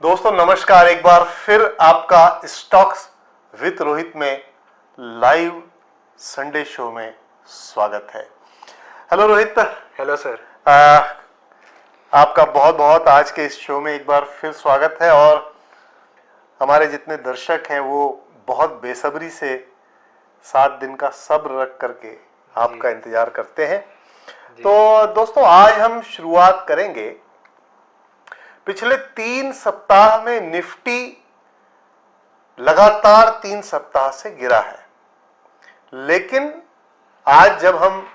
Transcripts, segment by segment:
दोस्तों नमस्कार, एक बार फिर आपका स्टॉक्स विद रोहित में लाइव संडे शो में स्वागत है। हेलो रोहित। Hello sir. आपका बहुत बहुत आज के इस शो में एक बार फिर स्वागत है और हमारे जितने दर्शक हैं वो बहुत बेसब्री से 7 दिन का सब्र रख करके आपका इंतजार करते हैं। तो दोस्तों आज हम शुरुआत करेंगे। पिछले 3 सप्ताह में निफ्टी लगातार 3 सप्ताह से गिरा है, लेकिन आज जब हम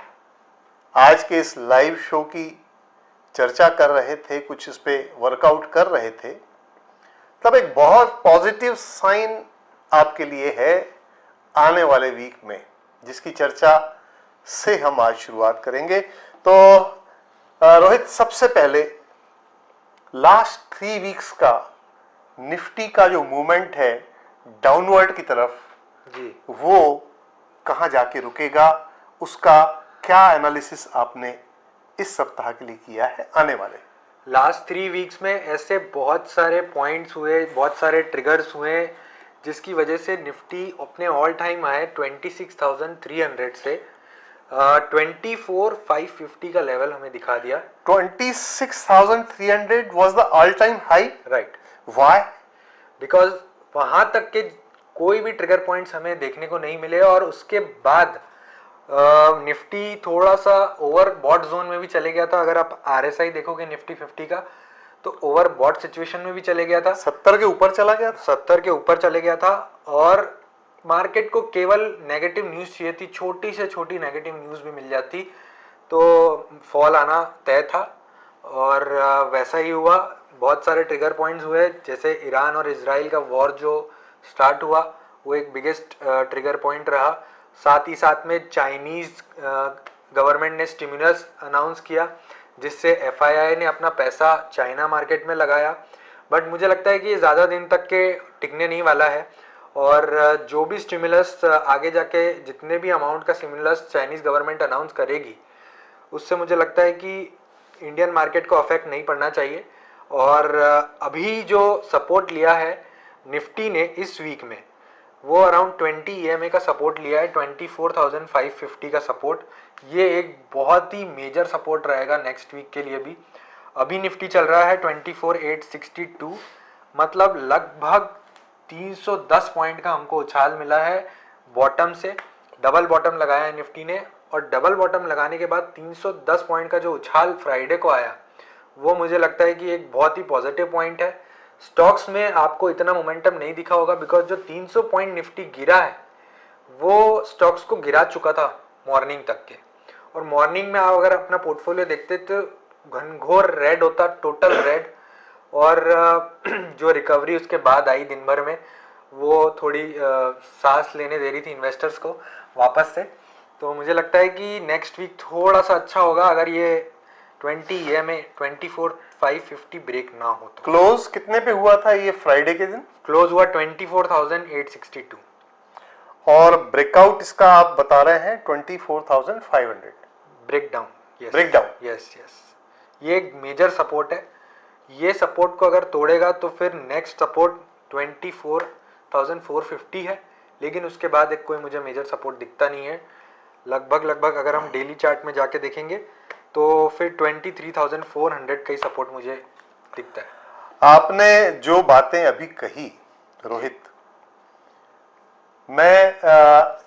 आज के इस लाइव शो की चर्चा कर रहे थे, कुछ इस पे वर्कआउट कर रहे थे, तब एक बहुत पॉजिटिव साइन आपके लिए है आने वाले वीक में, जिसकी चर्चा से हम आज शुरुआत करेंगे। तो रोहित, सबसे पहले लास्ट 3 वीक्स का निफ्टी का जो मूवमेंट है डाउनवर्ड की तरफ जी, वो कहां जाके रुकेगा, उसका क्या एनालिसिस आपने इस सप्ताह के लिए किया है आने वाले? लास्ट 3 वीक्स में ऐसे बहुत सारे पॉइंट्स हुए, बहुत सारे ट्रिगर्स हुए, जिसकी वजह से निफ्टी अपने ऑल टाइम हाई 26,300 से 24,550 का लेवल हमें दिखा दिया। 26,300 was the all time high, right. why? Because वहां तक के कोई भी ट्रिगर पॉइंट्स हमें देखने को नहीं मिले और उसके बाद निफ्टी थोड़ा सा ओवर बॉट जोन में भी चले गया था। अगर आप आरएसआई देखोगे निफ्टी 50 का, तो ओवर बॉट सिचुएशन में भी चले गया था। 70 के ऊपर चला गया था। 70 के ऊपर चले गया था और मार्केट को केवल नेगेटिव न्यूज़ चाहिए थी, छोटी से छोटी नेगेटिव न्यूज़ भी मिल जाती तो फॉल आना तय था, और वैसा ही हुआ। बहुत सारे ट्रिगर पॉइंट्स हुए, जैसे ईरान और इजराइल का वॉर जो स्टार्ट हुआ वो एक बिगेस्ट ट्रिगर पॉइंट रहा। साथ ही साथ में चाइनीज़ गवर्नमेंट ने स्टिमुलस अनाउंस किया, जिससे एफआईआई ने अपना पैसा चाइना मार्केट में लगाया। बट मुझे लगता है कि ये ज़्यादा दिन तक के टिकने नहीं वाला है, और जो भी स्टिमुलस आगे जाके जितने भी अमाउंट का स्टिमुलस चाइनीज़ गवर्नमेंट अनाउंस करेगी, उससे मुझे लगता है कि इंडियन मार्केट को अफेक्ट नहीं पड़ना चाहिए। और अभी जो सपोर्ट लिया है निफ्टी ने इस वीक में, वो अराउंड 20 EMA का सपोर्ट लिया है, 24,550 का सपोर्ट। ये एक बहुत ही मेजर सपोर्ट रहेगा नेक्स्ट वीक के लिए भी। अभी निफ्टी चल रहा है 24,862, मतलब लगभग 310 पॉइंट का हमको उछाल मिला है बॉटम से। डबल बॉटम लगाया है निफ्टी ने, और डबल बॉटम लगाने के बाद 310 पॉइंट का जो उछाल फ्राइडे को आया, वो मुझे लगता है कि एक बहुत ही पॉजिटिव पॉइंट है। स्टॉक्स में आपको इतना मोमेंटम नहीं दिखा होगा, बिकॉज जो 300 पॉइंट निफ्टी गिरा है वो स्टॉक्स को गिरा चुका था मॉर्निंग तक के। और मॉर्निंग में आप अगर अपना पोर्टफोलियो देखते तो घनघोर रेड होता, टोटल रेड। और जो रिकवरी उसके बाद आई दिन भर में, वो थोड़ी सांस लेने दे रही थी इन्वेस्टर्स को वापस से। तो मुझे लगता है कि नेक्स्ट वीक थोड़ा सा अच्छा होगा अगर ये 20 EMA 24,550 ब्रेक ना हो तो। क्लोज कितने पे हुआ था ये फ्राइडे के दिन? क्लोज हुआ 24,862, और ब्रेकआउट इसका आप बता रहे हैं 24,500 break down. Yes, break down. Yes yes, ये एक मेजर सपोर्ट है। ये सपोर्ट को अगर तोड़ेगा तो फिर नेक्स्ट सपोर्ट 24,450 है, लेकिन उसके बाद एक कोई मुझे मेजर सपोर्ट दिखता नहीं है। लगभग अगर हम डेली चार्ट में जाके देखेंगे तो फिर 23,400 का ही सपोर्ट मुझे दिखता है। आपने जो बातें अभी कही रोहित, मैं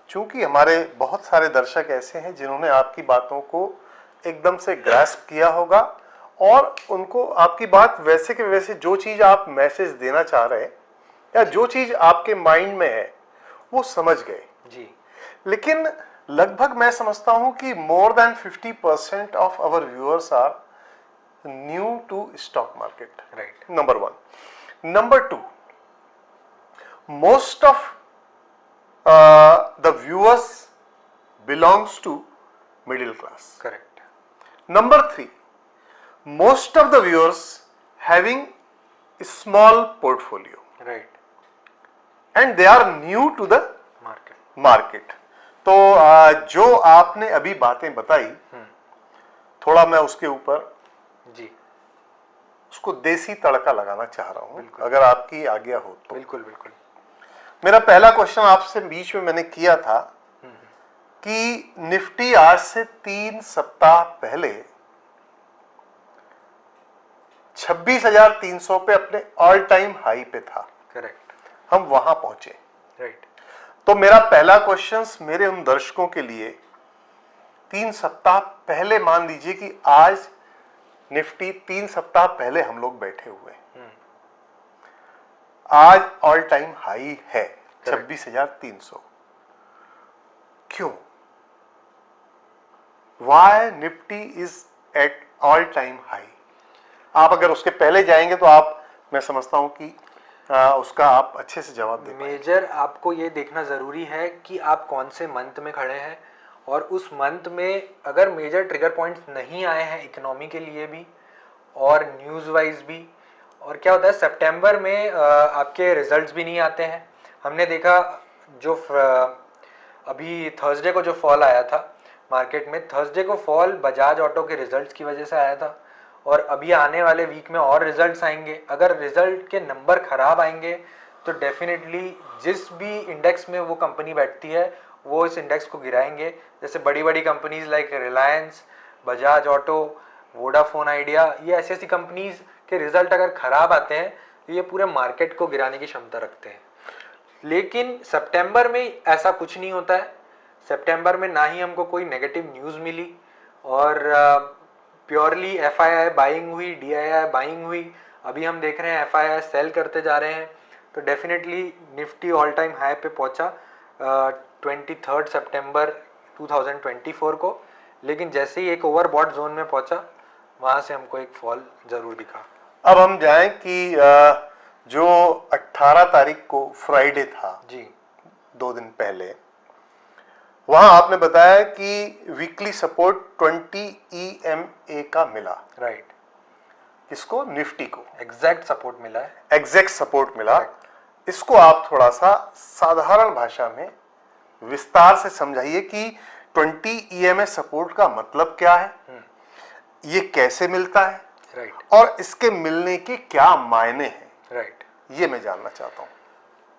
चूंकि हमारे बहुत सारे दर्शक ऐसे हैं जिन्होंने आपकी बातों को एकदम से ग्रास्प किया होगा, और उनको आपकी बात वैसे के वैसे जो चीज आप मैसेज देना चाह रहे हैं या जो चीज आपके माइंड में है वो समझ गए जी। लेकिन लगभग मैं समझता हूं कि more than 50% of our viewers are new to stock market. Right. Number 1। Number 2, most of the viewers belongs to middle class. Correct. Number 3, most of the viewers having a small portfolio right. and they are new to the market. तो जो आपने अभी बातें बताई, थोड़ा मैं उसके ऊपर जी उसको देसी तड़का लगाना चाह रहा हूं, अगर आपकी आज्ञा हो तो। बिल्कुल बिल्कुल। मेरा पहला क्वेश्चन आपसे बीच में मैंने किया था कि निफ्टी आज से 3 सप्ताह पहले 26,300 पे अपने ऑल टाइम हाई पे था। करेक्ट। हम वहां पहुंचे। राइट। तो मेरा पहला क्वेश्चन मेरे उन दर्शकों के लिए, 3 सप्ताह पहले मान लीजिए कि आज निफ्टी 3 सप्ताह पहले हम लोग बैठे हुए, आज ऑल टाइम हाई है 26,300। क्यों? Why Nifty is at all time high? आप अगर उसके पहले जाएंगे तो आप, मैं समझता हूं कि उसका आप अच्छे से जवाब दे पाएंगे। मेजर आपको ये देखना ज़रूरी है कि आप कौन से मंथ में खड़े हैं, और उस मंथ में अगर मेजर ट्रिगर पॉइंट्स नहीं आए हैं इकोनॉमी के लिए भी और न्यूज़ वाइज भी, और क्या होता है सितंबर में आपके रिजल्ट्स भी नहीं आते हैं। हमने देखा जो अभी थर्सडे को जो फॉल आया था मार्केट में, थर्सडे को फॉल बजाज ऑटो के रिजल्ट्स की वजह से आया था, और अभी आने वाले वीक में और रिजल्ट्स आएंगे। अगर रिजल्ट के नंबर खराब आएंगे तो डेफिनेटली जिस भी इंडेक्स में वो कंपनी बैठती है वो इस इंडेक्स को गिराएंगे। जैसे बड़ी बड़ी companies like Reliance, Bajaj auto, Vodafone idea, ये ऐसी ऐसी कंपनीज के रिजल्ट अगर खराब आते हैं तो ये पूरे मार्केट को गिराने की क्षमता रखते हैं। लेकिन सितंबर में ऐसा कुछ नहीं होता है। सितंबर में ना ही हमको कोई नेगेटिव न्यूज़ मिली, और प्योरली एफआईआई बाइंग हुई, डीआईआई बाइंग हुई। अभी हम देख रहे हैं एफआईआई सेल करते जा रहे हैं। तो definitely Nifty all time high पे पहुंचा 23 सितंबर 2024 को, लेकिन जैसे ही एक ओवरबॉट जोन में पहुंचा वहां से हमको एक फॉल जरूर दिखा। अब हम जाएं कि जो 18 तारीख को फ्राइडे था जी, 2 दिन पहले, वहां आपने बताया कि वीकली सपोर्ट 20 EMA का मिला। राइट। इसको निफ्टी को एग्जैक्ट सपोर्ट मिला है। एग्जैक्ट सपोर्ट मिला। इसको आप थोड़ा सा साधारण भाषा में विस्तार से समझाइए कि 20 EMA सपोर्ट का मतलब क्या है, ये कैसे मिलता है, राइट, और इसके मिलने के क्या मायने हैं, राइट। ये मैं जानना चाहता हूँ।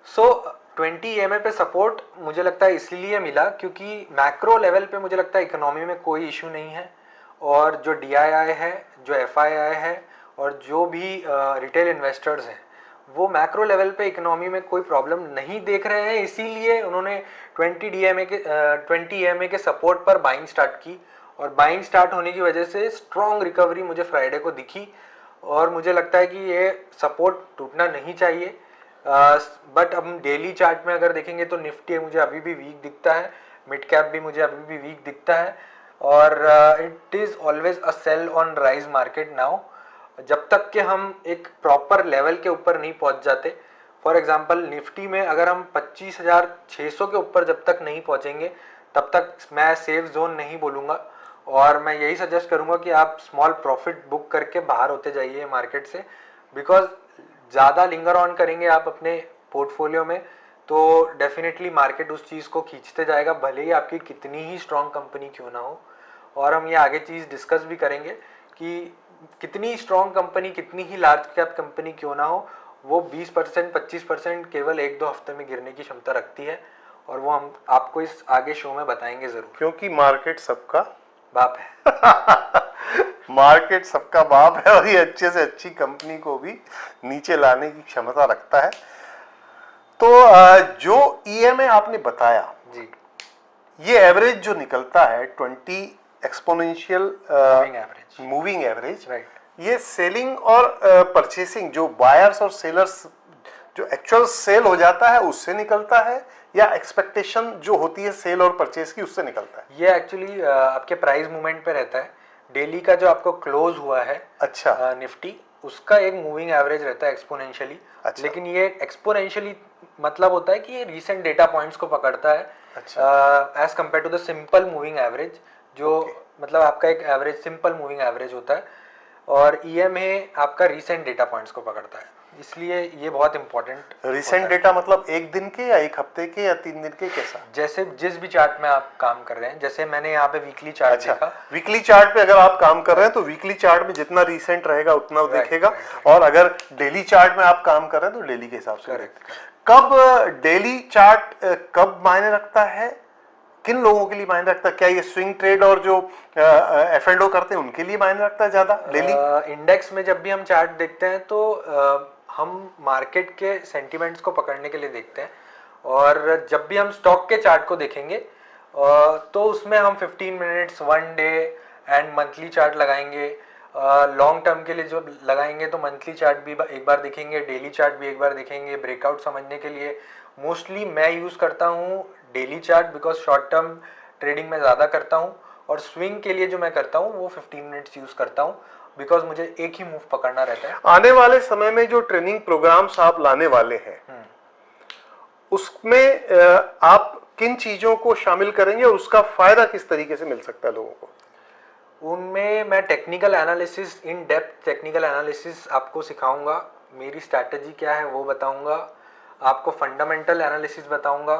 सो 20 EMA पे सपोर्ट मुझे लगता है इसलिए मिला क्योंकि मैक्रो लेवल पे मुझे लगता है इकोनॉमी में कोई इशू नहीं है, और जो DII है, जो FII है, और जो भी रिटेल इन्वेस्टर्स हैं वो मैक्रो लेवल पे इकोनॉमी में कोई प्रॉब्लम नहीं देख रहे हैं। इसीलिए उन्होंने 20 EMA के सपोर्ट पर बाइंग स्टार्ट की, और बाइंग स्टार्ट होने की वजह से स्ट्रॉन्ग रिकवरी मुझे फ्राइडे को दिखी, और मुझे लगता है कि ये सपोर्ट टूटना नहीं चाहिए। बट हम डेली चार्ट में अगर देखेंगे तो निफ्टी मुझे अभी भी वीक दिखता है, मिड कैप भी मुझे अभी भी वीक दिखता है, और it is always a sell on rise market now, जब तक कि हम एक प्रॉपर लेवल के ऊपर नहीं पहुंच जाते। फॉर एग्जांपल निफ्टी में अगर हम 25,600 के ऊपर जब तक नहीं पहुंचेंगे तब तक मैं सेफ जोन नहीं बोलूँगा, और मैं यही सजेस्ट करूँगा कि आप स्मॉल प्रॉफिट बुक करके बाहर होते जाइए मार्केट से, बिकॉज ज़्यादा लिंगर ऑन करेंगे आप अपने पोर्टफोलियो में तो डेफिनेटली मार्केट उस चीज़ को खींचते जाएगा, भले ही आपकी कितनी ही स्ट्रॉन्ग कंपनी क्यों ना हो। और हम ये आगे चीज़ डिस्कस भी करेंगे कि कितनी स्ट्रॉन्ग कंपनी, कितनी ही लार्ज कैप कंपनी क्यों ना हो, वो 20% 25% केवल 1-2 हफ्ते में गिरने की क्षमता रखती है, और वो हम आपको इस आगे शो में बताएंगे ज़रूर, क्योंकि मार्केट सबका बाप है। मार्केट सबका बाप है, और ये अच्छे से अच्छी कंपनी को भी नीचे लाने की क्षमता रखता है। तो जो EMA आपने बताया जी, ये एवरेज जो निकलता है 20 एक्सपोनेंशियल मूविंग एवरेज, राइट, ये सेलिंग और परचेसिंग, जो बायर्स और सेलर्स जो एक्चुअल सेल हो जाता है उससे निकलता है, या एक्सपेक्टेशन जो होती है सेल और परचेस की उससे निकलता है? ये एक्चुअली आपके प्राइस मूवमेंट पे रहता है। डेली का जो आपको क्लोज हुआ है अच्छा, निफ्टी, उसका एक मूविंग एवरेज रहता है एक्सपोनेंशियली। अच्छा। लेकिन ये एक्सपोनेंशियली मतलब होता है कि ये रीसेंट डेटा पॉइंट्स को पकड़ता है as compare to the simple moving average, जो मतलब आपका एक एवरेज सिंपल मूविंग एवरेज होता है, और EMA आपका रीसेंट डेटा पॉइंट्स को पकड़ता है। इसलिए ये बहुत इंपॉर्टेंट। रिसेंट डेटा मतलब एक दिन के या एक हफ्ते के या 3 दिन के, कैसा? जैसे जिस भी चार्ट में आप काम कर रहे हैं, जैसे मैंने यहाँ पे वीकली चार्ट अच्छा, देखा। वीकली चार्ट पे अगर आप काम कर रहे हैं तो वीकली चार्ट में जितना रिसेंट रहेगा उतना वो Right, देखेगा। right. और अगर डेली चार्ट में आप काम कर रहे हैं तो डेली के हिसाब से Correct, देखते हैं। कब डेली चार्ट कब मायने रखता है, किन लोगों के लिए मायने रखता है? क्या ये स्विंग ट्रेड और जो F&O करते हैं उनके लिए मायने रखता है ज्यादा डेली? इंडेक्स में जब भी हम चार्ट देखते हैं तो हम मार्केट के सेंटिमेंट्स को पकड़ने के लिए देखते हैं। और जब भी हम स्टॉक के चार्ट को देखेंगे तो उसमें हम 15 minutes, 1 day and monthly chart लगाएंगे। लॉन्ग टर्म के लिए जो लगाएंगे तो मंथली चार्ट भी एक बार देखेंगे, डेली चार्ट भी एक बार देखेंगे। ब्रेकआउट समझने के लिए मोस्टली मैं यूज़ करता हूँ daily chart, because short term trading में ज़्यादा करता हूँ। और स्विंग के लिए जो मैं करता हूँ वो 15 मिनट्स यूज़ करता हूँ, बिकॉज मुझे एक ही मूव पकड़ना रहता है। आने वाले समय में जो ट्रेनिंग प्रोग्राम्स आप लाने वाले हैं उसमें आप किन चीजों को शामिल करेंगे और उसका फायदा किस तरीके से मिल सकता है लोगों को? उनमें मैं technical analysis, in depth technical analysis आपको सिखाऊंगा। मेरी स्ट्रैटेजी क्या है वो बताऊंगा। आपको फंडामेंटल एनालिसिस बताऊंगा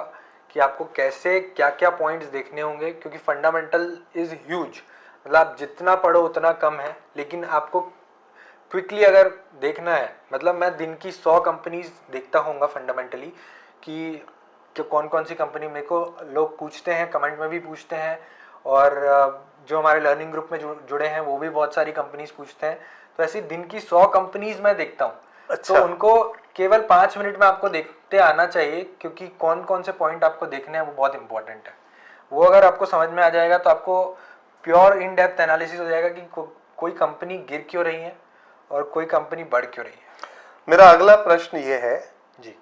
कि आपको कैसे क्या क्या पॉइंट्स देखने होंगे, क्योंकि फंडामेंटल इज़ ह्यूज। मतलब आप जितना पढ़ो उतना कम है, लेकिन आपको क्विकली अगर देखना है, मतलब मैं दिन की 100 कंपनीज देखता होऊंगा फंडामेंटली कि कौन कौन सी कंपनी। मेरे को लोग पूछते हैं, कमेंट में भी पूछते हैं, और जो हमारे लर्निंग ग्रुप में जुड़े हैं वो भी बहुत सारी कंपनीज पूछते हैं। तो ऐसी दिन की 100 कंपनीज मैं देखता हूँ। अच्छा। तो उनको केवल 5 मिनट में आपको देखते आना चाहिए, क्योंकि कौन कौन से पॉइंट आपको देखने हैं वो बहुत इंपॉर्टेंट है। वो अगर आपको समझ में आ जाएगा तो आपको प्योर इन डेप्थ एनालिसिस हो जाएगा कि कोई कंपनी गिर क्यों रही है और कोई कंपनी बढ़ क्यों रही है। मेरा अगला प्रश्न ये है जी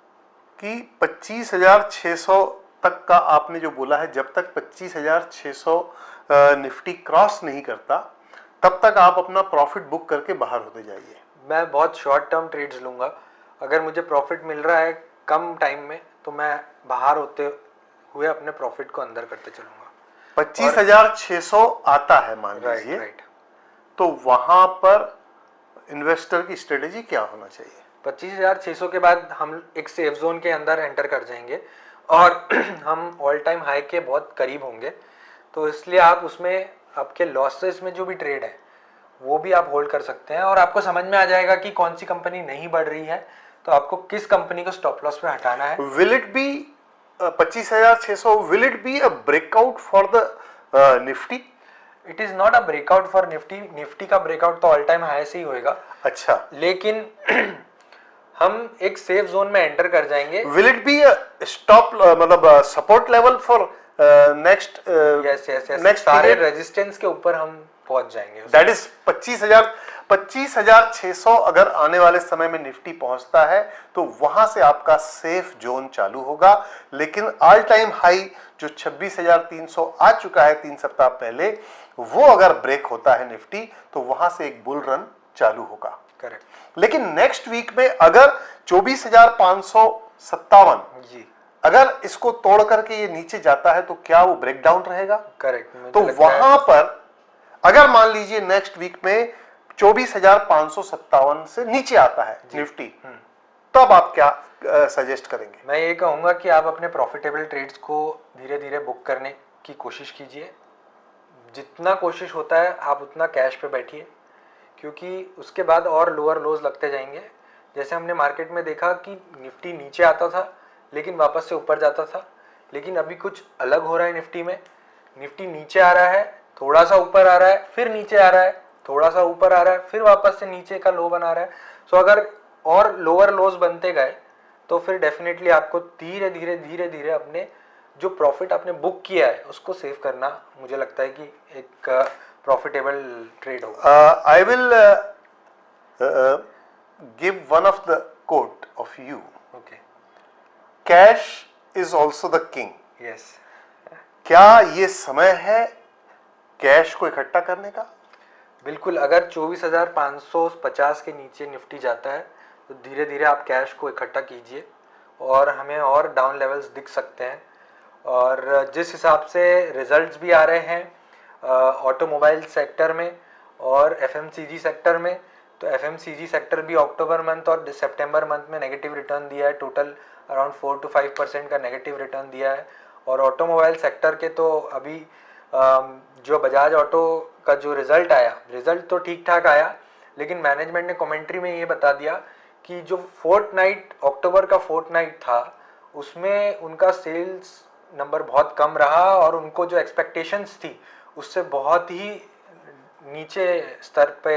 कि 25,600 तक का आपने जो बोला है, जब तक 25,600 निफ्टी क्रॉस नहीं करता तब तक आप अपना प्रॉफिट बुक करके बाहर होते जाइए। मैं बहुत शॉर्ट टर्म ट्रेड्स लूँगा। अगर मुझे प्रॉफिट मिल रहा है कम टाइम में तो मैं बाहर होते हुए अपने प्रॉफिट को अंदर करते चलूँगा। 25,600 आता है मान लीजिए, राइट। तो वहां पर इन्वेस्टर की स्ट्रेटेजी क्या होना चाहिए? 25,600 के बाद हम एक सेफ जोन के अंदर एंटर कर जाएंगे और हम ऑल टाइम हाई के बहुत करीब होंगे। तो इसलिए आप उसमें आपके लॉसेस में जो भी ट्रेड है वो भी आप होल्ड कर सकते हैं, और आपको समझ में आ जाएगा कि कौन सी कंपनी नहीं बढ़ रही है तो आपको किस कंपनी को स्टॉप लॉस पे हटाना है। Will it B 25,600, will it be a breakout for the Nifty? It is not a breakout for Nifty. Nifty का ब्रेकआउट तो ऑल टाइम हाई से ही होएगा। अच्छा, लेकिन हम एक सेफ जोन में एंटर कर जाएंगे। Will it be a stop मतलब support level for next yes yes yes, next सारे रेजिस्टेंस के ऊपर हम पहुंच जाएंगे। दैट इज 25,600 अगर आने वाले समय में निफ्टी पहुंचता है तो वहां से आपका सेफ जोन चालू होगा। लेकिन ऑल टाइम हाई जो 26,300 आ चुका है 3 सप्ताह पहले, वो अगर ब्रेक होता है निफ्टी तो वहां से एक बुल रन चालू होगा। करेक्ट। लेकिन नेक्स्ट वीक में अगर 24,557 जी अगर इसको तोड़ करके ये नीचे जाता है तो क्या वो ब्रेक डाउन रहेगा? करेक्ट। तो वहां पर अगर मान लीजिए नेक्स्ट वीक में 24,557 से नीचे आता है निफ्टी, तब आप क्या सजेस्ट करेंगे? मैं ये कहूंगा कि आप अपने प्रॉफिटेबल ट्रेड्स को धीरे धीरे बुक करने की कोशिश कीजिए। जितना कोशिश होता है आप उतना कैश पे बैठिए, क्योंकि उसके बाद और लोअर लोज लगते जाएंगे। जैसे हमने मार्केट में देखा कि निफ्टी नीचे आता था लेकिन वापस से ऊपर जाता था, लेकिन अभी कुछ अलग हो रहा है निफ्टी में। निफ्टी नीचे आ रहा है, थोड़ा सा ऊपर आ रहा है, फिर नीचे आ रहा है, थोड़ा सा ऊपर आ रहा है, फिर वापस से नीचे का लो बना रहा है। सो अगर और लोअर लोज बनते गए तो फिर डेफिनेटली आपको धीरे धीरे धीरे धीरे अपने जो प्रॉफिट आपने बुक किया है उसको सेव करना, मुझे लगता है कि एक प्रॉफिटेबल ट्रेड होगा। I will give one of the quote of you, okay. Cash is also the king. Yes. क्या ये समय है कैश को इकट्ठा करने का? बिल्कुल। अगर 24,550 के नीचे निफ्टी जाता है तो धीरे धीरे आप कैश को इकट्ठा कीजिए, और हमें और डाउन लेवल्स दिख सकते हैं। और जिस हिसाब से रिजल्ट्स भी आ रहे हैं ऑटोमोबाइल सेक्टर में और एफएमसीजी सेक्टर में, तो एफएमसीजी सेक्टर भी अक्टूबर मंथ और सितंबर मंथ में नेगेटिव रिटर्न दिया है, टोटल अराउंड 4 to 5% का नेगेटिव रिटर्न दिया है। और ऑटोमोबाइल सेक्टर के तो अभी जो बजाज ऑटो का जो रिजल्ट तो ठीक ठाक आया, लेकिन मैनेजमेंट ने कमेंट्री में ये बता दिया कि जो अक्टूबर का फोर्टनाइट था उसमें उनका सेल्स नंबर बहुत कम रहा और उनको जो एक्सपेक्टेशंस थी उससे बहुत ही नीचे स्तर पे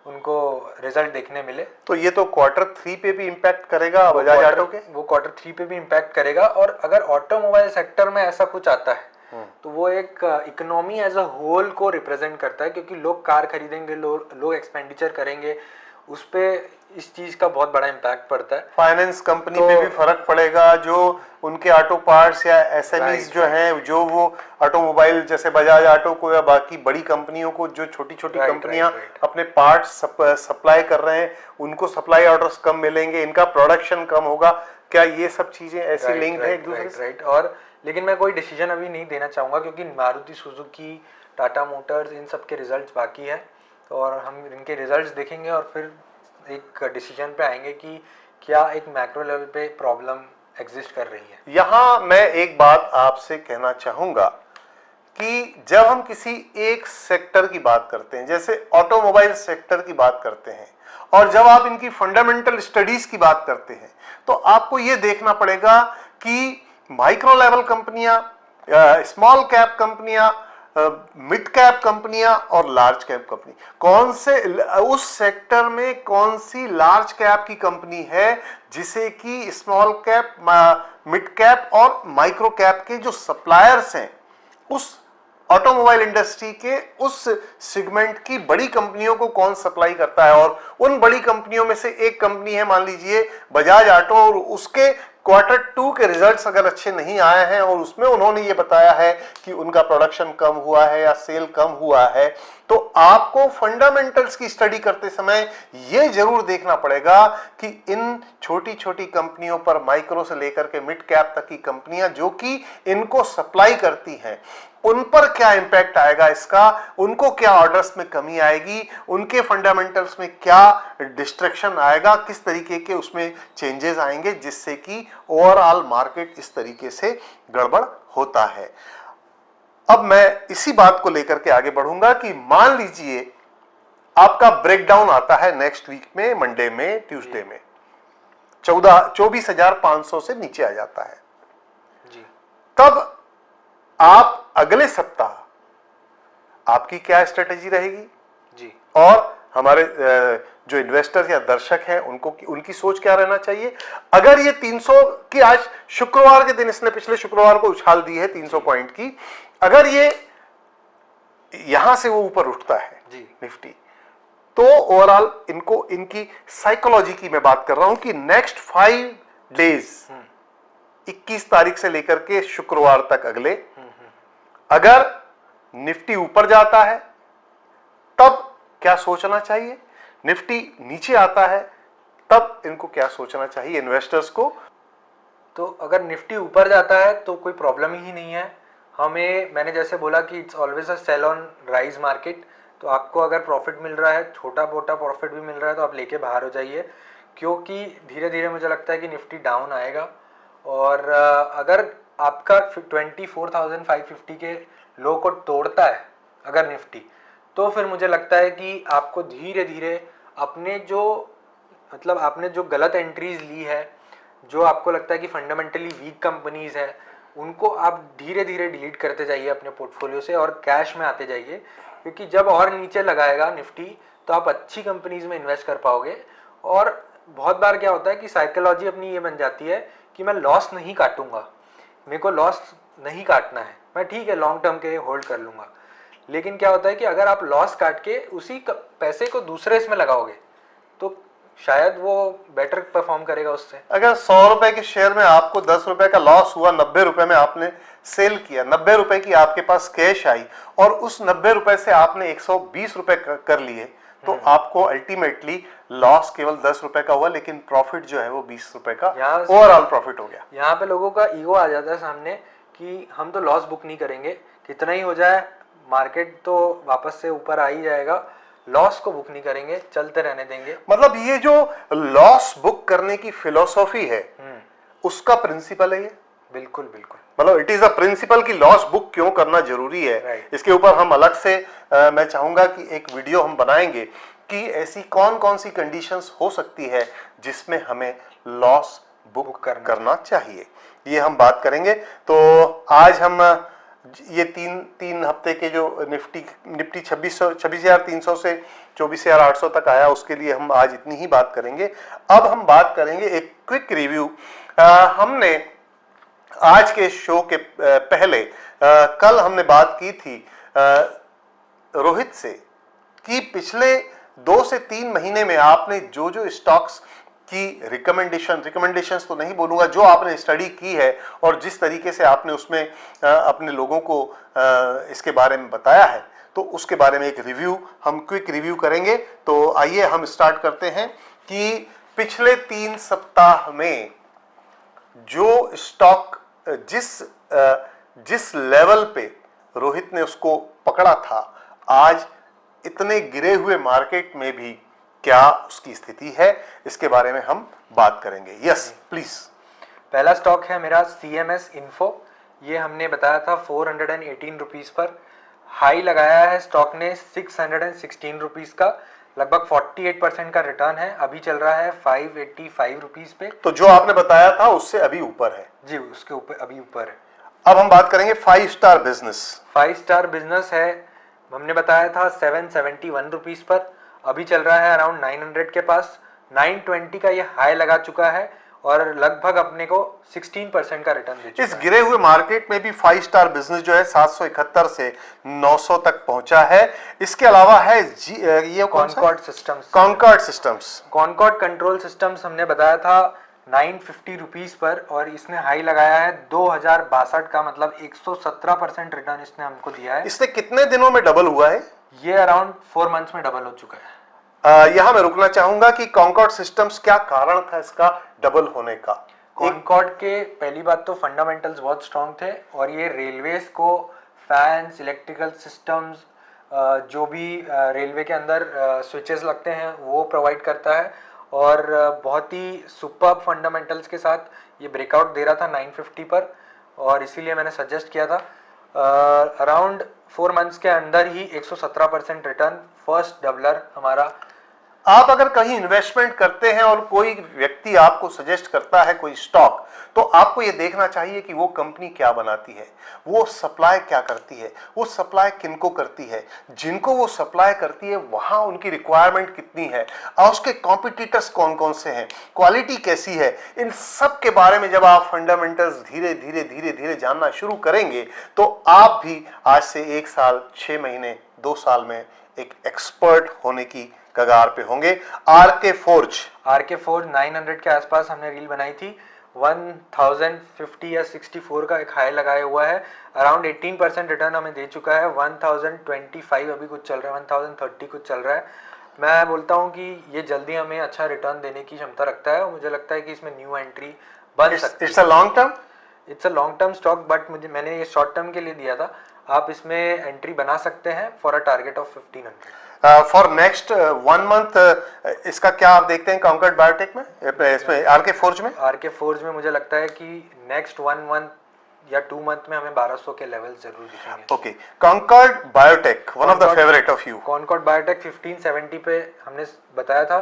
उनको रिजल्ट देखने मिले। तो ये तो Q3 पे भी इम्पैक्ट करेगा बजाज ऑटो के? वो Q3 पे भी इम्पैक्ट करेगा। और अगर ऑटोमोबाइल सेक्टर में ऐसा कुछ आता है तो वो एक इकोनॉमी एज अ होल को रिप्रेजेंट करता है, क्योंकि लोग कार खरीदेंगे, लोग एक्सपेंडिचर करेंगे, उस पे इस चीज का बहुत बड़ा इम्पैक्ट पड़ता है। फाइनेंस कंपनी पे भी फर्क पड़ेगा, जो उनके ऑटो पार्ट्स या एसएमईज जो हैं, जो वो ऑटोमोबाइल जैसे बजाज ऑटो को या बाकी बड़ी कंपनियों को, जो छोटी छोटी कंपनियां अपने पार्ट्स सप्लाई कर रहे हैं, उनको सप्लाई ऑर्डर्स कम मिलेंगे, इनका प्रोडक्शन कम होगा। क्या ये सब चीजें ऐसी लिंक्ड है एक दूसरे से? राइट। और लेकिन मैं कोई डिसीजन अभी नहीं देना चाहूंगा, क्योंकि मारुति सुजुकी, टाटा मोटर्स, इन सब के रिजल्ट्स बाकी है, और हम इनके रिजल्ट्स देखेंगे और फिर एक डिसीजन पे आएंगे कि क्या एक मैक्रो लेवल पे प्रॉब्लम एग्जिस्ट कर रही है। यहां मैं एक बात आपसे कहना चाहूंगा कि जब हम किसी एक सेक्टर की बात करते हैं, जैसे ऑटोमोबाइल सेक्टर की बात करते हैं, और जब आप इनकी फंडामेंटल स्टडीज की बात करते हैं, तो आपको यह देखना पड़ेगा कि माइक्रो लेवल कंपनियां, स्मॉल कैप कंपनियां, मिड कैप कंपनियां और लार्ज कैप कंपनी, कौन से उस सेक्टर में कौन सी लार्ज कैप की कंपनी है जिसे कि स्मॉल कैप, मिड कैप और माइक्रो कैप के जो सप्लायर्स हैं उस ऑटोमोबाइल इंडस्ट्री के उस सेगमेंट की बड़ी कंपनियों को कौन सप्लाई करता है। और उन बड़ी कंपनियों में से एक कंपनी है, मान लीजिए बजाज ऑटो, और उसके Q2 के रिजल्ट्स अगर अच्छे नहीं आए हैं और उसमें उन्होंने ये बताया है कि उनका प्रोडक्शन कम हुआ है या सेल कम हुआ है, तो आपको फंडामेंटल्स की स्टडी करते समय ये जरूर देखना पड़ेगा कि इन छोटी छोटी कंपनियों पर, माइक्रो से लेकर के मिड कैप तक की कंपनियां जो कि इनको सप्लाई करती हैं, उन पर क्या इंपैक्ट आएगा इसका, उनको क्या ऑर्डर्स में कमी आएगी, उनके फंडामेंटल्स में क्या डिस्ट्रैक्शन आएगा, किस तरीके के उसमें चेंजेस आएंगे, जिससे कि ओवरऑल मार्केट इस तरीके से गड़बड़ होता है। अब मैं इसी बात को लेकर के आगे बढ़ूंगा कि मान लीजिए आपका ब्रेकडाउन आता है नेक्स्ट वीक में, मंडे में, ट्यूसडे में 24,500 से नीचे आ जाता है जी। तब आप अगले सप्ताह आपकी क्या स्ट्रेटेजी रहेगी जी, और हमारे जो इन्वेस्टर्स या दर्शक हैं उनको उनकी सोच क्या रहना चाहिए? अगर ये 300 की, आज शुक्रवार के दिन इसने पिछले शुक्रवार को उछाल दी है 300 पॉइंट की, अगर ये यहां से वो ऊपर उठता है जी, निफ्टी, तो ओवरऑल इनको, इनकी साइकोलॉजी की मैं बात कर रहा हूं कि नेक्स्ट 5 डेज 21 तारीख से लेकर के शुक्रवार तक अगले, अगर निफ्टी ऊपर जाता है तब क्या सोचना चाहिए, निफ्टी नीचे आता है तब इनको क्या सोचना चाहिए इन्वेस्टर्स को? तो अगर निफ्टी ऊपर जाता है तो कोई प्रॉब्लम ही नहीं है हमें। मैंने जैसे बोला कि it's always a sell on rise market, तो आपको अगर प्रॉफिट मिल रहा है, छोटा मोटा प्रॉफिट भी मिल रहा है, तो आप लेके बाहर हो जाइए, क्योंकि धीरे धीरे मुझे लगता है कि निफ्टी डाउन आएगा। और अगर आपका 24,550 के लो को तोड़ता है अगर निफ्टी, तो फिर मुझे लगता है कि आपको धीरे धीरे अपने आपने जो गलत एंट्रीज ली है, जो आपको लगता है कि फंडामेंटली वीक कंपनीज है, उनको आप धीरे धीरे डिलीट करते जाइए अपने पोर्टफोलियो से और कैश में आते जाइए, क्योंकि जब और नीचे लगाएगा निफ्टी तो आप अच्छी कंपनीज में इन्वेस्ट कर पाओगे। और बहुत बार क्या होता है कि साइकोलॉजी अपनी ये बन जाती है कि मैं लॉस नहीं काटूंगा, मेरे को लॉस नहीं काटना है, मैं ठीक है लॉन्ग टर्म के होल्ड कर लूंगा। लेकिन क्या होता है कि अगर आप लॉस काट के उसी पैसे को दूसरे इसमें लगाओगे तो शायद वो बेटर परफॉर्म करेगा उससे। अगर 100 रुपए के शेयर में आपको 10 रुपए का लॉस हुआ, 90 रुपए में आपने सेल किया, 90 रुपए की आपके पास कैश आई और उस 90 रुपए से आपने 120 रुपए कर लिए, तो आपको अल्टीमेटली लॉस केवल 10 रुपए का हुआ, लेकिन प्रॉफिट जो है वो 20 रुपए का ओवरऑल प्रॉफिट हो गया। यहाँ पे लोगों का ईगो आ जाता है सामने कि हम तो लॉस बुक नहीं करेंगे, कितना ही हो जाए मार्केट तो वापस से ऊपर आ ही जाएगा, लॉस को बुक नहीं करेंगे, चलते रहने देंगे। मतलब ये जो लॉस बुक करने की फिलॉसफी है उसका प्रिंसिपल है ये। बिल्कुल बिल्कुल, मतलब इट इज अ प्रिंसिपल कि लॉस बुक क्यों करना जरूरी है। Right. इसके ऊपर हम अलग से मैं चाहूंगा कि एक वीडियो हम बनाएंगे कि ऐसी कौन कौन सी कंडीशंस हो सकती है जिसमें हमें लॉस बुक करना चाहिए, ये हम बात करेंगे। तो आज हम ये तीन हफ्ते के जो निफ्टी 26,300 से 24,800 तक आया, उसके लिए हम आज इतनी ही बात करेंगे। अब हम बात करेंगे एक क्विक रिव्यू। हमने आज के शो के पहले कल हमने बात की थी रोहित से कि पिछले 2 से 3 महीने में आपने जो जो स्टॉक्स की रिकमेंडेशंस तो नहीं बोलूंगा, जो आपने स्टडी की है और जिस तरीके से आपने उसमें अपने लोगों को इसके बारे में बताया है, तो उसके बारे में एक रिव्यू, हम क्विक रिव्यू करेंगे। तो आइए हम स्टार्ट करते हैं कि पिछले 3 सप्ताह में जो स्टॉक जिस लेवल पे रोहित ने उसको पकड़ा था, आज इतने गिरे हुए मार्केट में भी क्या उसकी स्थिति है, इसके बारे में हम बात करेंगे। Yes please. पहला स्टॉक है मेरा CMS Info। ये हमने बताया था 418 रुपीज पर, हाई लगाया है स्टॉक ने 616 रुपीज का, लगभग 48% का रिटर्न है। अभी चल रहा है 585 रुपीज पे। तो जो आपने बताया था उससे अभी ऊपर है जी, उसके ऊपर अभी ऊपर है। अब हम बात करेंगे 5 स्टार बिजनेस। 5 स्टार बिजनेस है, हमने बताया था 771 रुपीज पर, अभी चल रहा है अराउंड 900 के पास। 920 का ये हाई लगा चुका है और लगभग अपने को 16% का रिटर्न दे चुका है। इस गिरे हुए मार्केट में भी 5 स्टार बिजनेस जो है 771 से 900 तक पहुंचा है। इसके अलावा है ये Concord Systems. Concord Control Systems हमने बताया था 950 रुपीज पर और इसने हाई लगाया है 2062 का, मतलब 117% रिटर्न इसने हमको दिया है। इसने कितने दिनों में डबल हुआ है? ये अराउंड 4 मंथ्स में डबल हो चुका है। यहां मैं रुकना चाहूंगा कि कॉनकॉर्ड सिस्टम्स क्या कारण था इसका डबल होने का। कॉनकॉर्ड के पहली बात तो फंडामेंटल्स बहुत स्ट्रांग थे और ये रेलवेज को फैंस, इलेक्ट्रिकल सिस्टम्स, जो भी रेलवे के अंदर स्विचेस लगते हैं वो प्रोवाइड करता है और बहुत ही सुपर्ब फंडामेंटल्स के साथ ये ब्रेकआउट दे रहा था 950 पर और इसीलिए मैंने सजेस्ट किया था। अराउंड 4 मंथ्स के अंदर ही 117% रिटर्न, फर्स्ट डबलर हमारा। आप अगर कहीं इन्वेस्टमेंट करते हैं और कोई व्यक्ति आपको सजेस्ट करता है कोई स्टॉक, तो आपको यह देखना चाहिए कि वो कंपनी क्या बनाती है, वो सप्लाई क्या करती है, वो सप्लाई किनको करती है, जिनको वो सप्लाई करती है वहां उनकी रिक्वायरमेंट कितनी है और उसके कॉम्पिटिटर्स कौन कौन से हैं, क्वालिटी कैसी है। इन सब के बारे में जब आप फंडामेंटल्स धीरे धीरे जानना शुरू करेंगे तो आप भी आज से 1 साल, 6 महीने, 2 साल में एक एक्सपर्ट होने की कगार पे होंगे। आरके फोर्ज 900 के आसपास हमने रील बनाई थी, 1050 या 64 का एक हाई लगाया हुआ है, अराउंड 18% रिटर्न हमें दे चुका है। 1025 अभी कुछ चल रहा है, 1030 कुछ चल रहा है। मैं बोलता हूं कि ये जल्दी हमें अच्छा रिटर्न देने की क्षमता रखता है और मुझे लगता है कि इसमें न्यू एंट्री बन सकती है। It's a long term stock, but मैंने ये शॉर्ट टर्म के लिए दिया था। आप इसमें एंट्री बना सकते हैं for a target of 1500 for next 1 month. इसका क्या आप देखते हैं कॉन्कॉर्ड बायोटेक में, इसमें आरके फोर्ज में मुझे लगता है कि नेक्स्ट 1 मंथ या 2 मंथ में हमें 1200 के लेवल जरूर दिखेंगे। Okay, Concord Biotech, one of the favourite of you. Concord Biotech 1570 पे हमने बताया था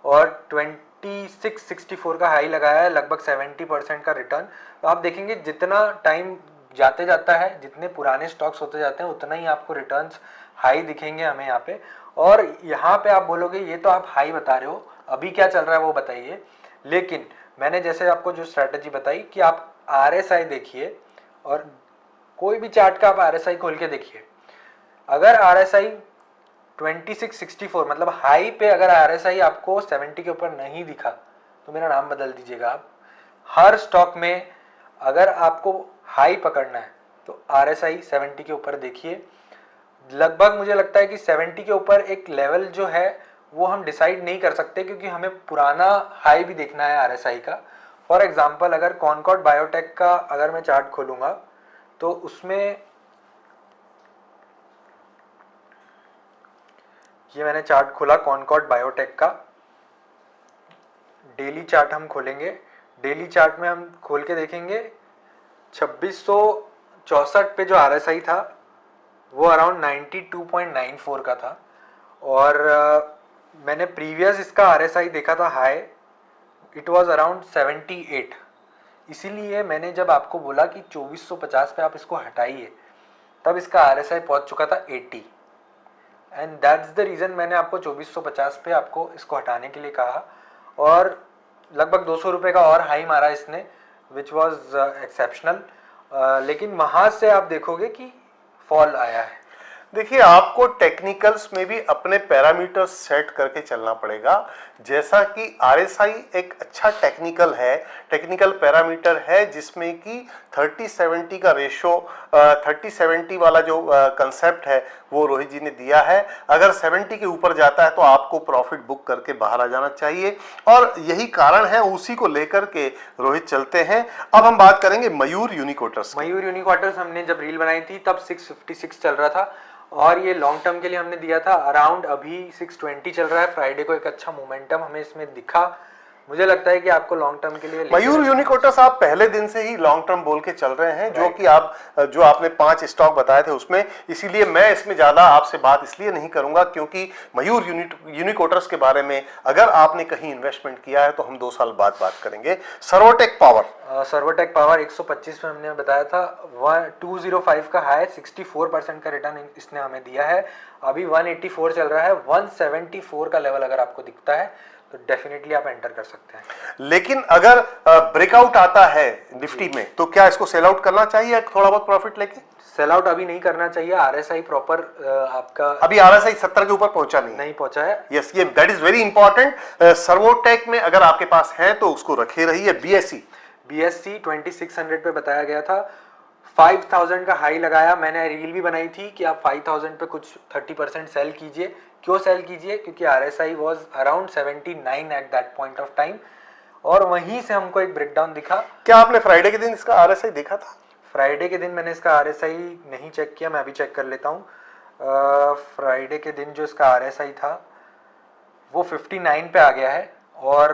और 2664 का हाई लगाया है, लगभग 70% का रिटर्न। तो आप देखेंगे जितना टाइम जाते जाता है, जितने पुराने स्टॉक्स होते जाते हैं, उतना ही आपको रिटर्न्स हाई दिखेंगे हमें यहाँ पे। और यहाँ पे आप बोलोगे ये तो आप हाई बता रहे हो, अभी क्या चल रहा है वो बताइए। लेकिन मैंने जैसे आपको जो स्ट्रेटजी बताई कि आप RSI देखिए और कोई भी चार्ट का आप RSI खोल के देखिए, अगर RSI 2664 मतलब हाई पे अगर RSI आपको 70 के ऊपर नहीं दिखा तो मेरा नाम बदल दीजिएगा आप। हर स्टॉक में अगर आपको हाई पकड़ना है तो RSI 70 के ऊपर देखिए। लगभग मुझे लगता है कि 70 के ऊपर एक लेवल जो है वो हम डिसाइड नहीं कर सकते, क्योंकि हमें पुराना हाई भी देखना है RSI का। फॉर एग्जांपल अगर कॉनकॉर्ड बायोटेक का अगर मैं चार्ट खोलूंगा तो उसमें ये मैंने चार्ट खोला कॉनकॉर्ड बायोटेक का, डेली चार्ट हम खोलेंगे। डेली चार्ट में हम खोल के देखेंगे 2664 पे जो RSI था वो अराउंड 92.94 का था, और मैंने प्रीवियस इसका RSI देखा था हाई, इट वाज अराउंड 78। इसीलिए मैंने जब आपको बोला कि 2450 पे आप इसको हटाइए, तब इसका RSI पहुंच चुका था 80, एंड दैट्स द रीज़न मैंने आपको 2450 पे आपको इसको हटाने के लिए कहा। और लगभग 200 रुपये का और हाई मारा इसने, विच वॉज एक्सेप्शनल, लेकिन वहाँ से आप देखोगे कि फॉल आया है। देखिए, आपको टेक्निकल्स में भी अपने पैरामीटर्स सेट करके चलना पड़ेगा। जैसा कि RSI एक अच्छा टेक्निकल पैरामीटर है जिसमें कि 30-70 का रेशो, 30-70 वाला जो कंसेप्ट है वो रोहित जी ने दिया है। अगर 70 के ऊपर जाता है तो आपको प्रॉफिट बुक करके बाहर आ जाना चाहिए, और यही कारण है, उसी को लेकर के रोहित चलते हैं। अब हम बात करेंगे मयूर यूनिक्वार्टर्स। मयूर यूनिक्वार्टर्स हमने जब रील बनाई थी तब 656 चल रहा था, और ये लॉन्ग टर्म के लिए हमने दिया था अराउंड, अभी 620 चल रहा है। फ्राइडे को एक अच्छा मोमेंटम हमें इसमें दिखा। मुझे लगता है कि आपको लॉन्ग टर्म के लिए मयूर यूनिक्वार्टर्स आप पहले दिन से ही लॉन्ग टर्म बोल के चल रहे हैं, जो आपने 5 स्टॉक बताए थे उसमें, इसीलिए मैं इसमें ज्यादा आपसे बात इसलिए नहीं करूंगा क्योंकि मयूर यूनिक्वार्टर्स के बारे में अगर आपने कहीं इन्वेस्टमेंट किया है तो हम 2 साल बाद बात करेंगे। सर्वोटेक पावर 125 में हमने बताया था, 205 का हाई, 64% का रिटर्न इसने हमें दिया है। अभी 184 चल रहा है, 174 का लेवल अगर आपको दिखता है तो डेफिनेटली आप एंटर कर सकते हैं। लेकिन अगर ब्रेकआउट आता है निफ्टी में तो क्या इसको सेल आउट करना चाहिए थोड़ा बहुत प्रॉफिट लेके? सेल आउट अभी नहीं करना चाहिए। RSI प्रॉपर आपका अभी RSI 70 के ऊपर पहुंचा नहीं पहुंचा है। यस, ये that is very important. Servotech में अगर आपके पास है तो उसको रखे रहिए। BSC 2600 पे बताया गया था, 5000 का हाई लगाया। मैंने रील भी बनाई थी कि आप 5000 पे कुछ 30% सेल कीजिए। क्यों सेल कीजिए? क्योंकि RSI was around 79 at that point of time, और वहीं से हमको एक ब्रेकडाउन दिखा। क्या आपने फ्राइडे के दिन इसका RSI देखा था? फ्राइडे के दिन मैंने इसका RSI नहीं चेक किया, मैं अभी चेक कर लेता हूँ। फ्राइडे के दिन जो इसका RSI था वो 59 पे आ गया है, और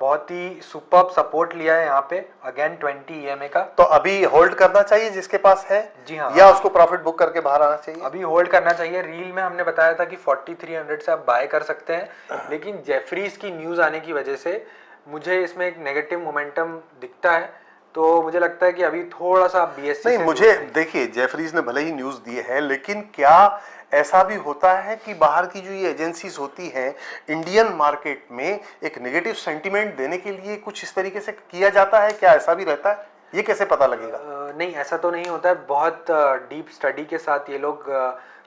बहुत ही सुपर्ब सपोर्ट लिया है यहाँ पे अगेन 20 EMA का। तो अभी होल्ड करना चाहिए जिसके पास है, जी हाँ, या उसको प्रॉफिट बुक करके बाहर आना चाहिए? अभी होल्ड करना चाहिए। रील में हमने बताया था कि 4300 से आप बाय कर सकते हैं, लेकिन जेफरीज की न्यूज़ आने की वजह से मुझे इसमें एक नेगेटिव मोमेंटम दिखता है, तो मुझे लगता है कि अभी थोड़ा सा BSC नहीं, मुझे देखिए, जेफरीज ने भले ही न्यूज दी है, लेकिन क्या ऐसा भी होता है कि बाहर की जो ये एजेंसीज होती हैं इंडियन मार्केट में एक नेगेटिव सेंटीमेंट देने के लिए कुछ इस तरीके से किया जाता है? क्या ऐसा भी रहता है? ये कैसे पता लगेगा? नहीं, ऐसा तो नहीं होता है। बहुत डीप स्टडी के साथ ये लोग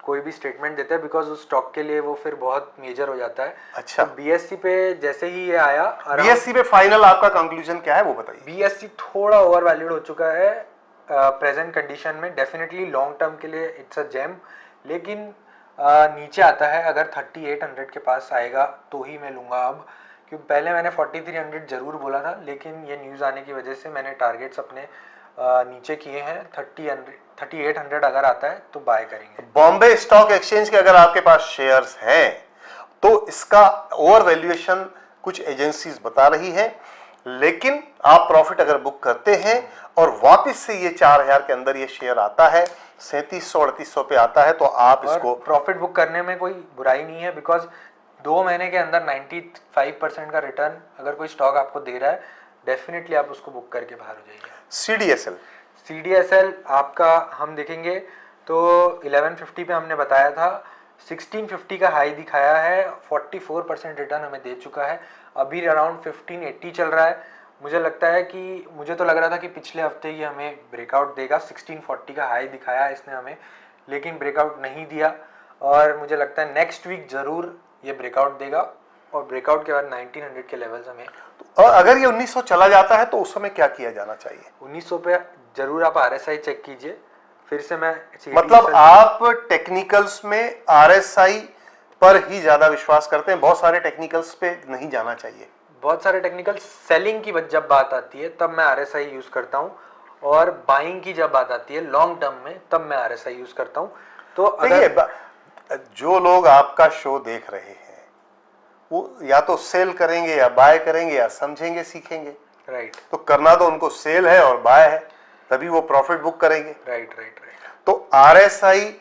कोई भी स्टेटमेंट देते हैं, बिकॉज उस स्टॉक के लिए वो फिर बहुत मेजर हो जाता है। अच्छा, तो BSC पे जैसे ही ये आया, BSC पे फाइनल आपका कंक्लूजन क्या है वो बताइए। BSC थोड़ा ओवर वैल्यूड हो चुका है प्रेजेंट कंडीशन में। डेफिनेटली लॉन्ग टर्म के लिए इट्स अ जेम, लेकिन नीचे आता है। अगर 3800 के पास आएगा तो ही मैं लूँगा अब, क्योंकि पहले मैंने 4300 जरूर बोला था, लेकिन ये न्यूज़ आने की वजह से मैंने टारगेट्स अपने नीचे किए हैं। 3800 अगर आता है तो बाय करेंगे। बॉम्बे स्टॉक एक्सचेंज के अगर आपके पास शेयर्स हैं तो इसका ओवर वैल्यूएशन कुछ एजेंसीज बता रही है, लेकिन आप प्रॉफिट अगर बुक करते हैं और वापस से ये 4000 के अंदर ये शेयर आता है, 3700-3800 पे आता है, तो आप इसको प्रॉफिट बुक करने में कोई बुराई नहीं है, बिकॉज 2 महीने के अंदर 95% का रिटर्न अगर कोई स्टॉक आपको दे रहा है, डेफिनेटली आप उसको बुक करके बाहर हो जाइए। CDSL आपका हम देखेंगे तो 1150 पे हमने बताया था, 1650 का हाई दिखाया है, 44% रिटर्न हमें दे चुका है। अभी अराउंड 1580 चल रहा है। मुझे लगता है कि मुझे तो लग रहा था कि पिछले हफ्ते ही हमें ब्रेकआउट देगा। 1640 का हाई दिखाया इसने हमें, लेकिन ब्रेकआउट नहीं दिया, और मुझे लगता है नेक्स्ट वीक ज़रूर ये ब्रेकआउट देगा, और ब्रेकआउट के बाद 1900 के लेवल्स हमें। और अगर ये 1900 चला जाता है तो उस समय क्या किया जाना चाहिए? 1900 पे जरूर आप RSI चेक कीजिए। फिर से मैं मतलब आप टेक्निकल्स में RSI पर ही ज्यादा विश्वास करते हैं, बहुत सारे टेक्निकल्स पे नहीं जाना चाहिए? बहुत सारे टेक्निकल सेलिंग की जब बात आती है तब मैं RSI यूज करता हूं, और बाइंग की जब बात आती है लॉन्ग टर्म में तब मैं RSI यूज करता हूं। तो अगर जो लोग आपका शो देख रहे हैं वो या तो सेल करेंगे या बाय करेंगे या समझेंगे सीखेंगे। राइट तो करना तो उनको सेल है और बाय है, तभी वो प्रॉफिट बुक करेंगे। Right right right. तो RSI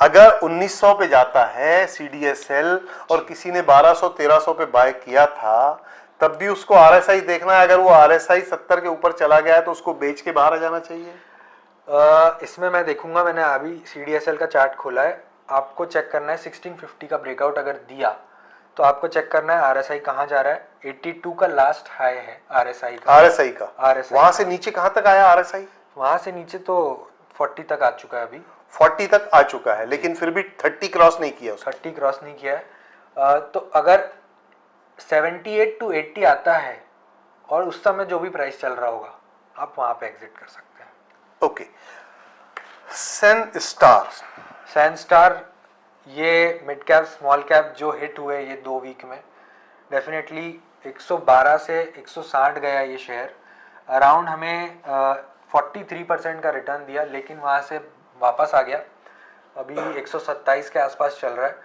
अगर 1900 पे जाता है CDSL और किसी ने 1200-1300 पे बाय किया था, तब भी उसको RSI देखना है। अगर वो RSI 70 के ऊपर चला गया है तो उसको बेच के बाहर आ जाना चाहिए। इसमें मैं देखूंगा, मैंने अभी CDSL का चार्ट खोला है, आपको चेक करना है 1650 का ब्रेकआउट अगर दिया तो आपको चेक करना है RSI कहाँ जा रहा है। 82 का लास्ट हाई है RSI का। RSI वहां से नीचे कहां तक आया RSI? वहां से नीचे तो 40 तक आ चुका है अभी। 40 तक आ चुका है, लेकिन फिर भी 30 क्रॉस नहीं किया उसने। 30 क्रॉस नहीं किया है। तो अगर 78 to 80 आता है और उस समय जो भी प्राइस चल रहा होगा आप वहां पे एग्जिट कर सकते हैं। ओके। सैन स्टार ये मिड कैप स्मॉल कैप जो हिट हुए ये 2 वीक में, डेफिनेटली 112 से 160 गया ये शेयर। अराउंड हमें 43% का रिटर्न दिया, लेकिन वहाँ से वापस आ गया। अभी 127 के आसपास चल रहा है।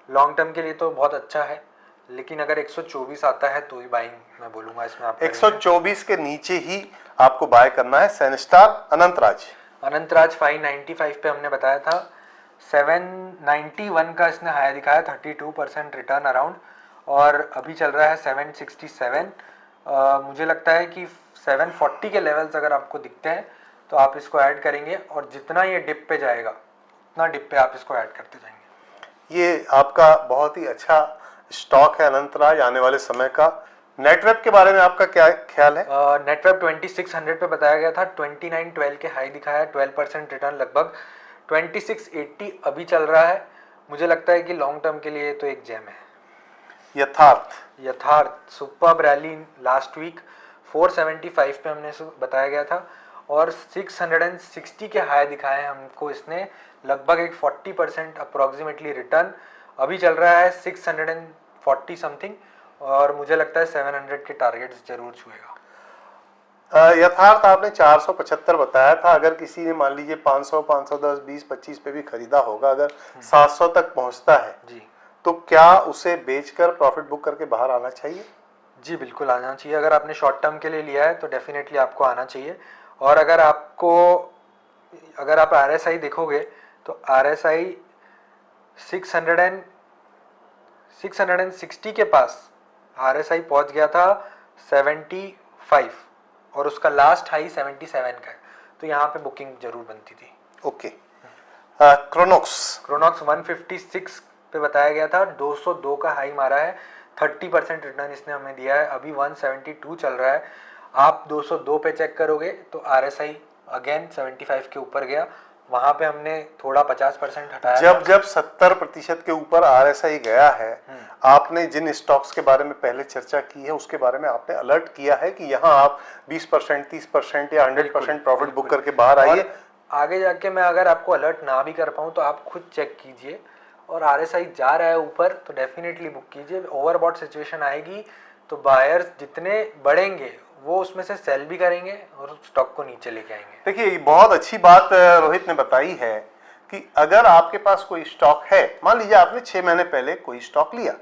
लॉन्ग टर्म के लिए तो बहुत अच्छा है, लेकिन अगर 124 आता है तो ही बाइंग मैं बोलूँगा इसमें। आप 124 के नीचे ही आपको बाय करना है सैन स्टार। अनंतराज 595 पे हमने बताया था, 791 का इसने हाई दिखाया, 32% रिटर्न अराउंड, और अभी चल रहा है 767। मुझे लगता है कि 740 के लेवल्स अगर आपको दिखते हैं तो आप इसको ऐड करेंगे, और जितना ये डिप पे जाएगा उतना डिप पे आप इसको ऐड करते जाएंगे। ये आपका बहुत ही अच्छा स्टॉक है अनंतराज आने वाले समय का। नेटवर्क के बारे में आपका क्या ख्याल है? नेटवर्क 2600 पे बताया गया था, 2912 के हाई दिखाया, 12% रिटर्न लगभग। 2680 अभी चल रहा है। मुझे लगता है कि लॉन्ग टर्म के लिए तो एक जेम है। यथार्थ सुपर रैली लास्ट वीक 475 पे हमने बताया गया था, और 660 के हाई दिखाए हमको इसने, लगभग एक 40% अप्रोक्सीमेटली रिटर्न। अभी चल रहा है 640 समथिंग, और मुझे लगता है 700 के टारगेट्स जरूर छुएगा। यथार्थ आपने 475 बताया था। अगर किसी ने मान लीजिए 500, 510, 20, 25 पे भी खरीदा होगा, अगर 700 तक पहुंचता है जी, तो क्या उसे बेचकर प्रॉफिट बुक करके बाहर आना चाहिए? जी बिल्कुल आना चाहिए। अगर आपने शॉर्ट टर्म के लिए लिया है तो डेफिनेटली आपको आना चाहिए। और अगर आप RSI देखोगे तो RSI 660 के पास RSI पहुंच गया था 75, और उसका लास्ट हाई 77 का है, तो यहाँ पे बुकिंग जरूर बनती थी। ओके। क्रोनॉक्स 156 पे बताया गया था, 202 का हाई मारा है, 30% रिटर्न इसने हमें दिया है। अभी 172 चल रहा है। आप 202 पे चेक करोगे तो RSI अगेन 75 के ऊपर गया, वहां पे हमने थोड़ा 50% हटाया। जब 70% के ऊपर RSI गया है, आपने जिन स्टॉक्स के बारे में पहले चर्चा की है उसके बारे में आपने अलर्ट किया है कि यहाँ आप 20%, 30% या 100% प्रॉफिट बुक करके बाहर आइए। आगे जाके मैं अगर आपको अलर्ट ना भी कर पाऊँ तो आप खुद चेक कीजिए, और RSI जा रहा है ऊपर तो डेफिनेटली बुक कीजिए। ओवरबॉट सिचुएशन आएगी तो बायर्स जितने बढ़ेंगे वो उसमें से सेल भी करेंगे और स्टॉक को नीचे लेके आएंगे। देखिए, बहुत अच्छी बात रोहित ने बताई है कि अगर आपके पास कोई स्टॉक है, मान लीजिए आपने 6 महीने पहले कोई स्टॉक लिया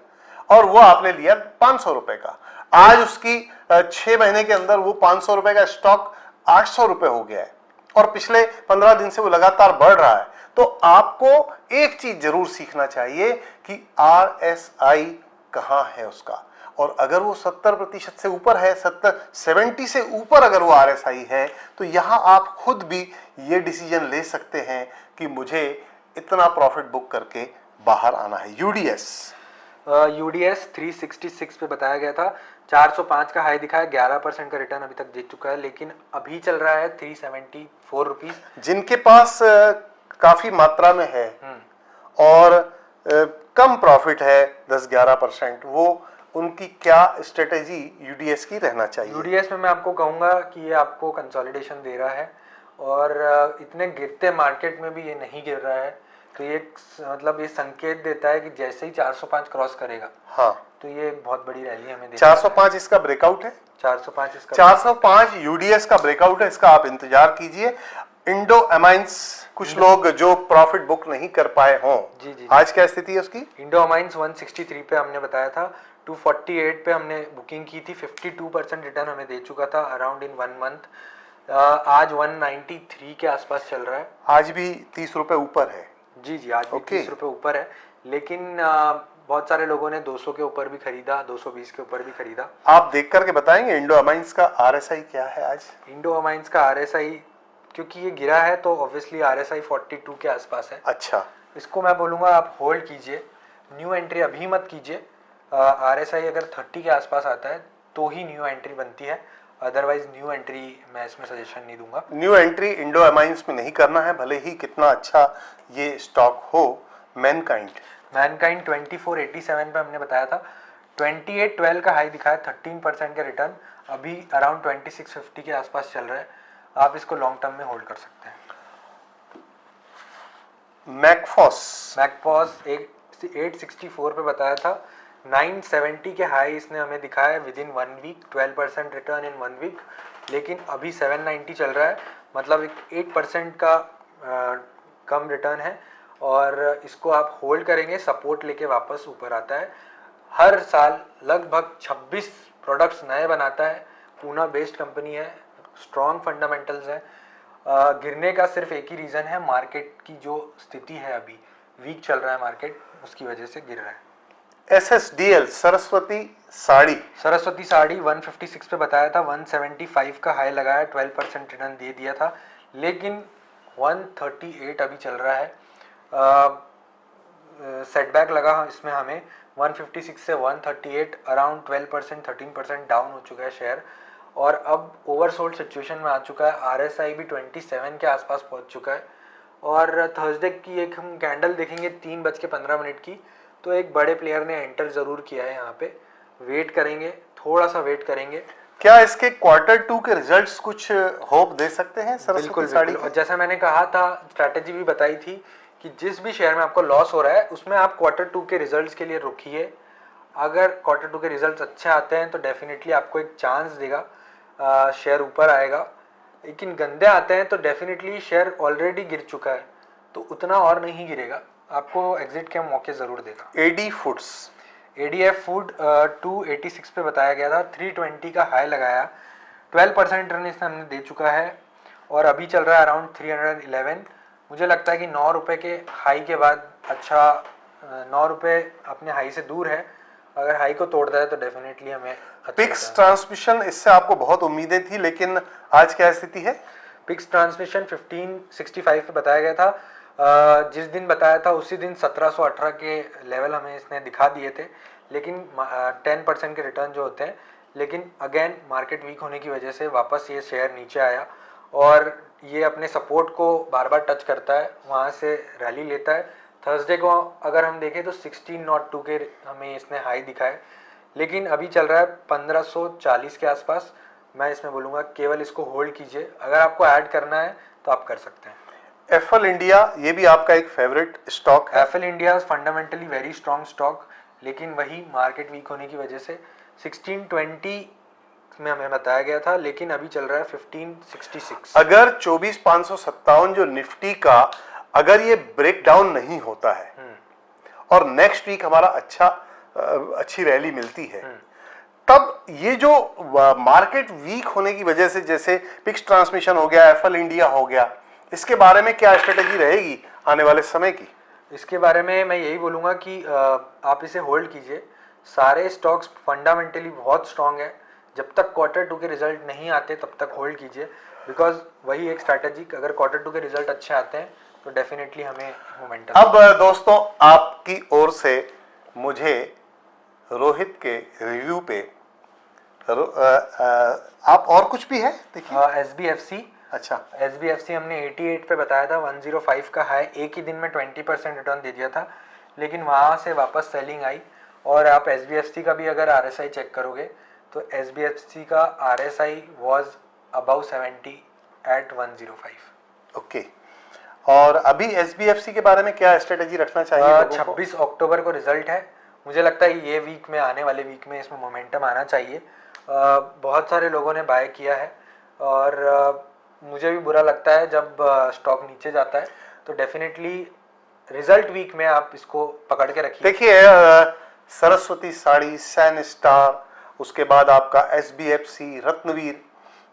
और वो आपने लिया 500 रुपए का, आज उसकी 6 महीने के अंदर वो 500 रुपए का स्टॉक 800 रुपए हो गया है और पिछले 15 दिन से वो लगातार बढ़ रहा है, तो आपको एक चीज जरूर सीखना चाहिए कि RSI कहां है उसका। और अगर वो 70% से ऊपर है, 70 से ऊपर अगर वो RSI है, तो यहां आप खुद भी ये डिसीजन ले सकते हैं कि मुझे इतना प्रॉफिट बुक करके बाहर आना है। UDS 366 पे बताया गया था, 405 का हाई दिखाया, 11% का रिटर्न अभी तक दे चुका है, लेकिन अभी चल रहा है 374 रुपीज। जिनके पास काफी मात्रा में है और कम प्रॉफिट है 10-11%, वो उनकी क्या स्ट्रेटेजी UDS की रहना चाहिए? UDS में मैं आपको कहूंगा कि ये आपको कंसोलिडेशन दे रहा है, और इतने गिरते मार्केट में भी ये नहीं गिर रहा है, तो ये मतलब ये संकेत देता है कि जैसे ही 405 क्रॉस करेगा, हाँ, तो ये बहुत बड़ी रैली हमें 405 इसका ब्रेकआउट है। 405 इसका 405 UDS का ब्रेकआउट है, इसका आप इंतजार कीजिए। इंडो अमाइंस, कुछ लोग जो प्रॉफिट बुक नहीं कर पाए हों, जी। आज क्या स्थिति है उसकी? इंडो अमाइंस 163 पे हमने बताया था, 248 पे हमने बुकिंग की थी, 52% रिटर्न हमें दे चुका था अराउंड इन 1 मंथ। आज 193 के आसपास चल रहा है। आज भी 30 रुपए ऊपर है। जी, आज भी 30 रुपए ऊपर है, लेकिन बहुत सारे लोगों ने 200 के ऊपर भी खरीदा, 220 के ऊपर भी खरीदा। आप देख करके बताएंगे इंडो अमाइंस का आरएसआई क्या है आज? इंडो अमाइंस का आरएसआई, क्योंकि ये गिरा है तो ऑब्वियसली आरएसआई 42 के आसपास है। अच्छा, इसको मैं बोलूँगा आप होल्ड कीजिए, न्यू एंट्री अभी मत कीजिए। आरएसआई अगर 30 के आसपास आता है तो ही न्यू एंट्री बनती है, अदरवाइज न्यू एंट्री मैं इसमें सजेशन नहीं दूंगा। न्यू एंट्री इंडो अमाइंस में नहीं करना है, भले ही कितना अच्छा ये स्टॉक हो। मैनकाइंड 2487 पे हमने बताया था, 2812 का हाई दिखाया, 13% का रिटर्न, अभी अराउंड 2650 के आसपास चल रहा है। आप इसको लॉन्ग टर्म में होल्ड कर सकते हैं। मैकफॉस 864 पे बताया था, 970 के हाई इसने हमें दिखाया within 1 week, 12% return in 1 week, लेकिन अभी 790 चल रहा है, मतलब 8% का कम रिटर्न है, और इसको आप होल्ड करेंगे, सपोर्ट लेके वापस ऊपर आता है। हर साल लगभग 26 प्रोडक्ट्स नए बनाता है, पूना बेस्ड कंपनी है, स्ट्रॉन्ग फंडामेंटल्स है। गिरने का सिर्फ एक ही रीज़न है, मार्केट की जो स्थिति है अभी वीक चल रहा है मार्केट, उसकी वजह से गिर रहा है। SSDL सरस्वती साड़ी 156 पे बताया था, 175 का हाई लगाया, 12% रिटर्न दे दिया था, लेकिन 138 अभी चल रहा है। सेटबैक लगा इसमें हमें, 156 से 138 अराउंड 12% 13% डाउन हो चुका है शेयर, और अब ओवरसोल्ड सिचुएशन में आ चुका है। आरएसआई भी 27 के आसपास पहुंच चुका है, और थर्सडे की एक हम कैंडल देखेंगे 3:15 की, तो एक बड़े प्लेयर ने एंटर जरूर किया है यहाँ पे। वेट करेंगे, थोड़ा सा वेट करेंगे। क्या इसके Q2 के रिजल्ट्स कुछ होप दे सकते हैं सरस्वती साड़ी? और जैसा मैंने कहा था, स्ट्रैटेजी भी बताई थी कि जिस भी शेयर में आपको लॉस हो रहा है उसमें आप Q2 के रिजल्ट्स के लिए रुकिए। अगर Q2 के रिजल्ट्स अच्छे आते हैं तो डेफिनेटली आपको एक चांस देगा, शेयर ऊपर आएगा, लेकिन गंदे आते हैं तो डेफिनेटली शेयर ऑलरेडी गिर चुका है तो उतना और नहीं गिरेगा, आपको एग्जिट के मौके ज़रूर देगा। ADF फूड 286 पे बताया गया था, 320 का हाई लगाया, 12% रिटर्न इसने हमने दे चुका है, और अभी चल रहा है अराउंड 311। मुझे लगता है कि 9 रुपये के हाई के बाद अच्छा, 9 रुपये अपने हाई से दूर है, अगर हाई को तोड़ता है तो डेफिनेटली हमें पिक्स ट्रांसमिशन, इससे आपको बहुत उम्मीदें थी, लेकिन आज क्या स्थिति है? पिक्स ट्रांसमिशन 1565 पे बताया गया था, जिस दिन बताया था उसी दिन 1718 के लेवल हमें इसने दिखा दिए थे, लेकिन 10% के रिटर्न जो होते हैं, लेकिन अगेन मार्केट वीक होने की वजह से वापस ये शेयर नीचे आया, और ये अपने सपोर्ट को बार बार टच करता है, वहाँ से रैली लेता है। थर्सडे को अगर हम देखें तो 1602 के हमें इसने हाई दिखाए, लेकिन अभी चल रहा है 1540 के आसपास। मैं इसमें बोलूँगा केवल इसको होल्ड कीजिए, अगर आपको ऐड करना है तो आप कर सकते हैं। एफएल इंडिया, ये भी आपका एक फेवरेट स्टॉक है? FL India fundamentally very strong stock, लेकिन वही मार्केट वीक होने की वजह से 1620 में हमें बताया गया था, लेकिन अभी चल रहा है 1566। अगर 24,557 जो निफ्टी का अगर ये ब्रेक डाउन नहीं होता है और नेक्स्ट वीक हमारा अच्छी रैली मिलती है, तब ये जो मार्केट वीक होने की वजह से, जैसे पिक्स ट्रांसमिशन हो गया, एफएल इंडिया हो गया, इसके बारे में क्या स्ट्रेटेजी रहेगी आने वाले समय की? इसके बारे में मैं यही बोलूँगा कि आप इसे होल्ड कीजिए। सारे स्टॉक्स फंडामेंटली बहुत स्ट्रांग है, जब तक Q2 के रिजल्ट नहीं आते तब तक होल्ड कीजिए, बिकॉज वही एक स्ट्रैटेजी, अगर Q2 के रिजल्ट अच्छे आते हैं तो डेफिनेटली हमें मोमेंटम। अब दोस्तों, आपकी ओर से मुझे रोहित के रिव्यू पे आप और कुछ भी है देखिए। SBFC, अच्छा, SBFC हमने 88 पे बताया था, 105 का हाई, एक ही दिन में 20% रिटर्न दे दिया था, लेकिन वहाँ से वापस सेलिंग आई, और आप SBFC का भी अगर RSI चेक करोगे तो SBFC का RSI was above 70 at 105। Okay. और अभी SBFC के बारे में क्या स्ट्रेटेजी रखना चाहिए? 26 अक्टूबर को रिजल्ट है, मुझे लगता है ये वीक में, आने वाले वीक में इसमें मोमेंटम आना चाहिए। बहुत सारे लोगों ने बाय किया है, और मुझे भी बुरा लगता है जब स्टॉक नीचे जाता है, तो डेफिनेटली रिजल्ट वीक में आप इसको पकड़ के रखिए। देखिए सरस्वती साड़ी, सैन स्टार, उसके बाद आपका SBFC, रत्नवीर,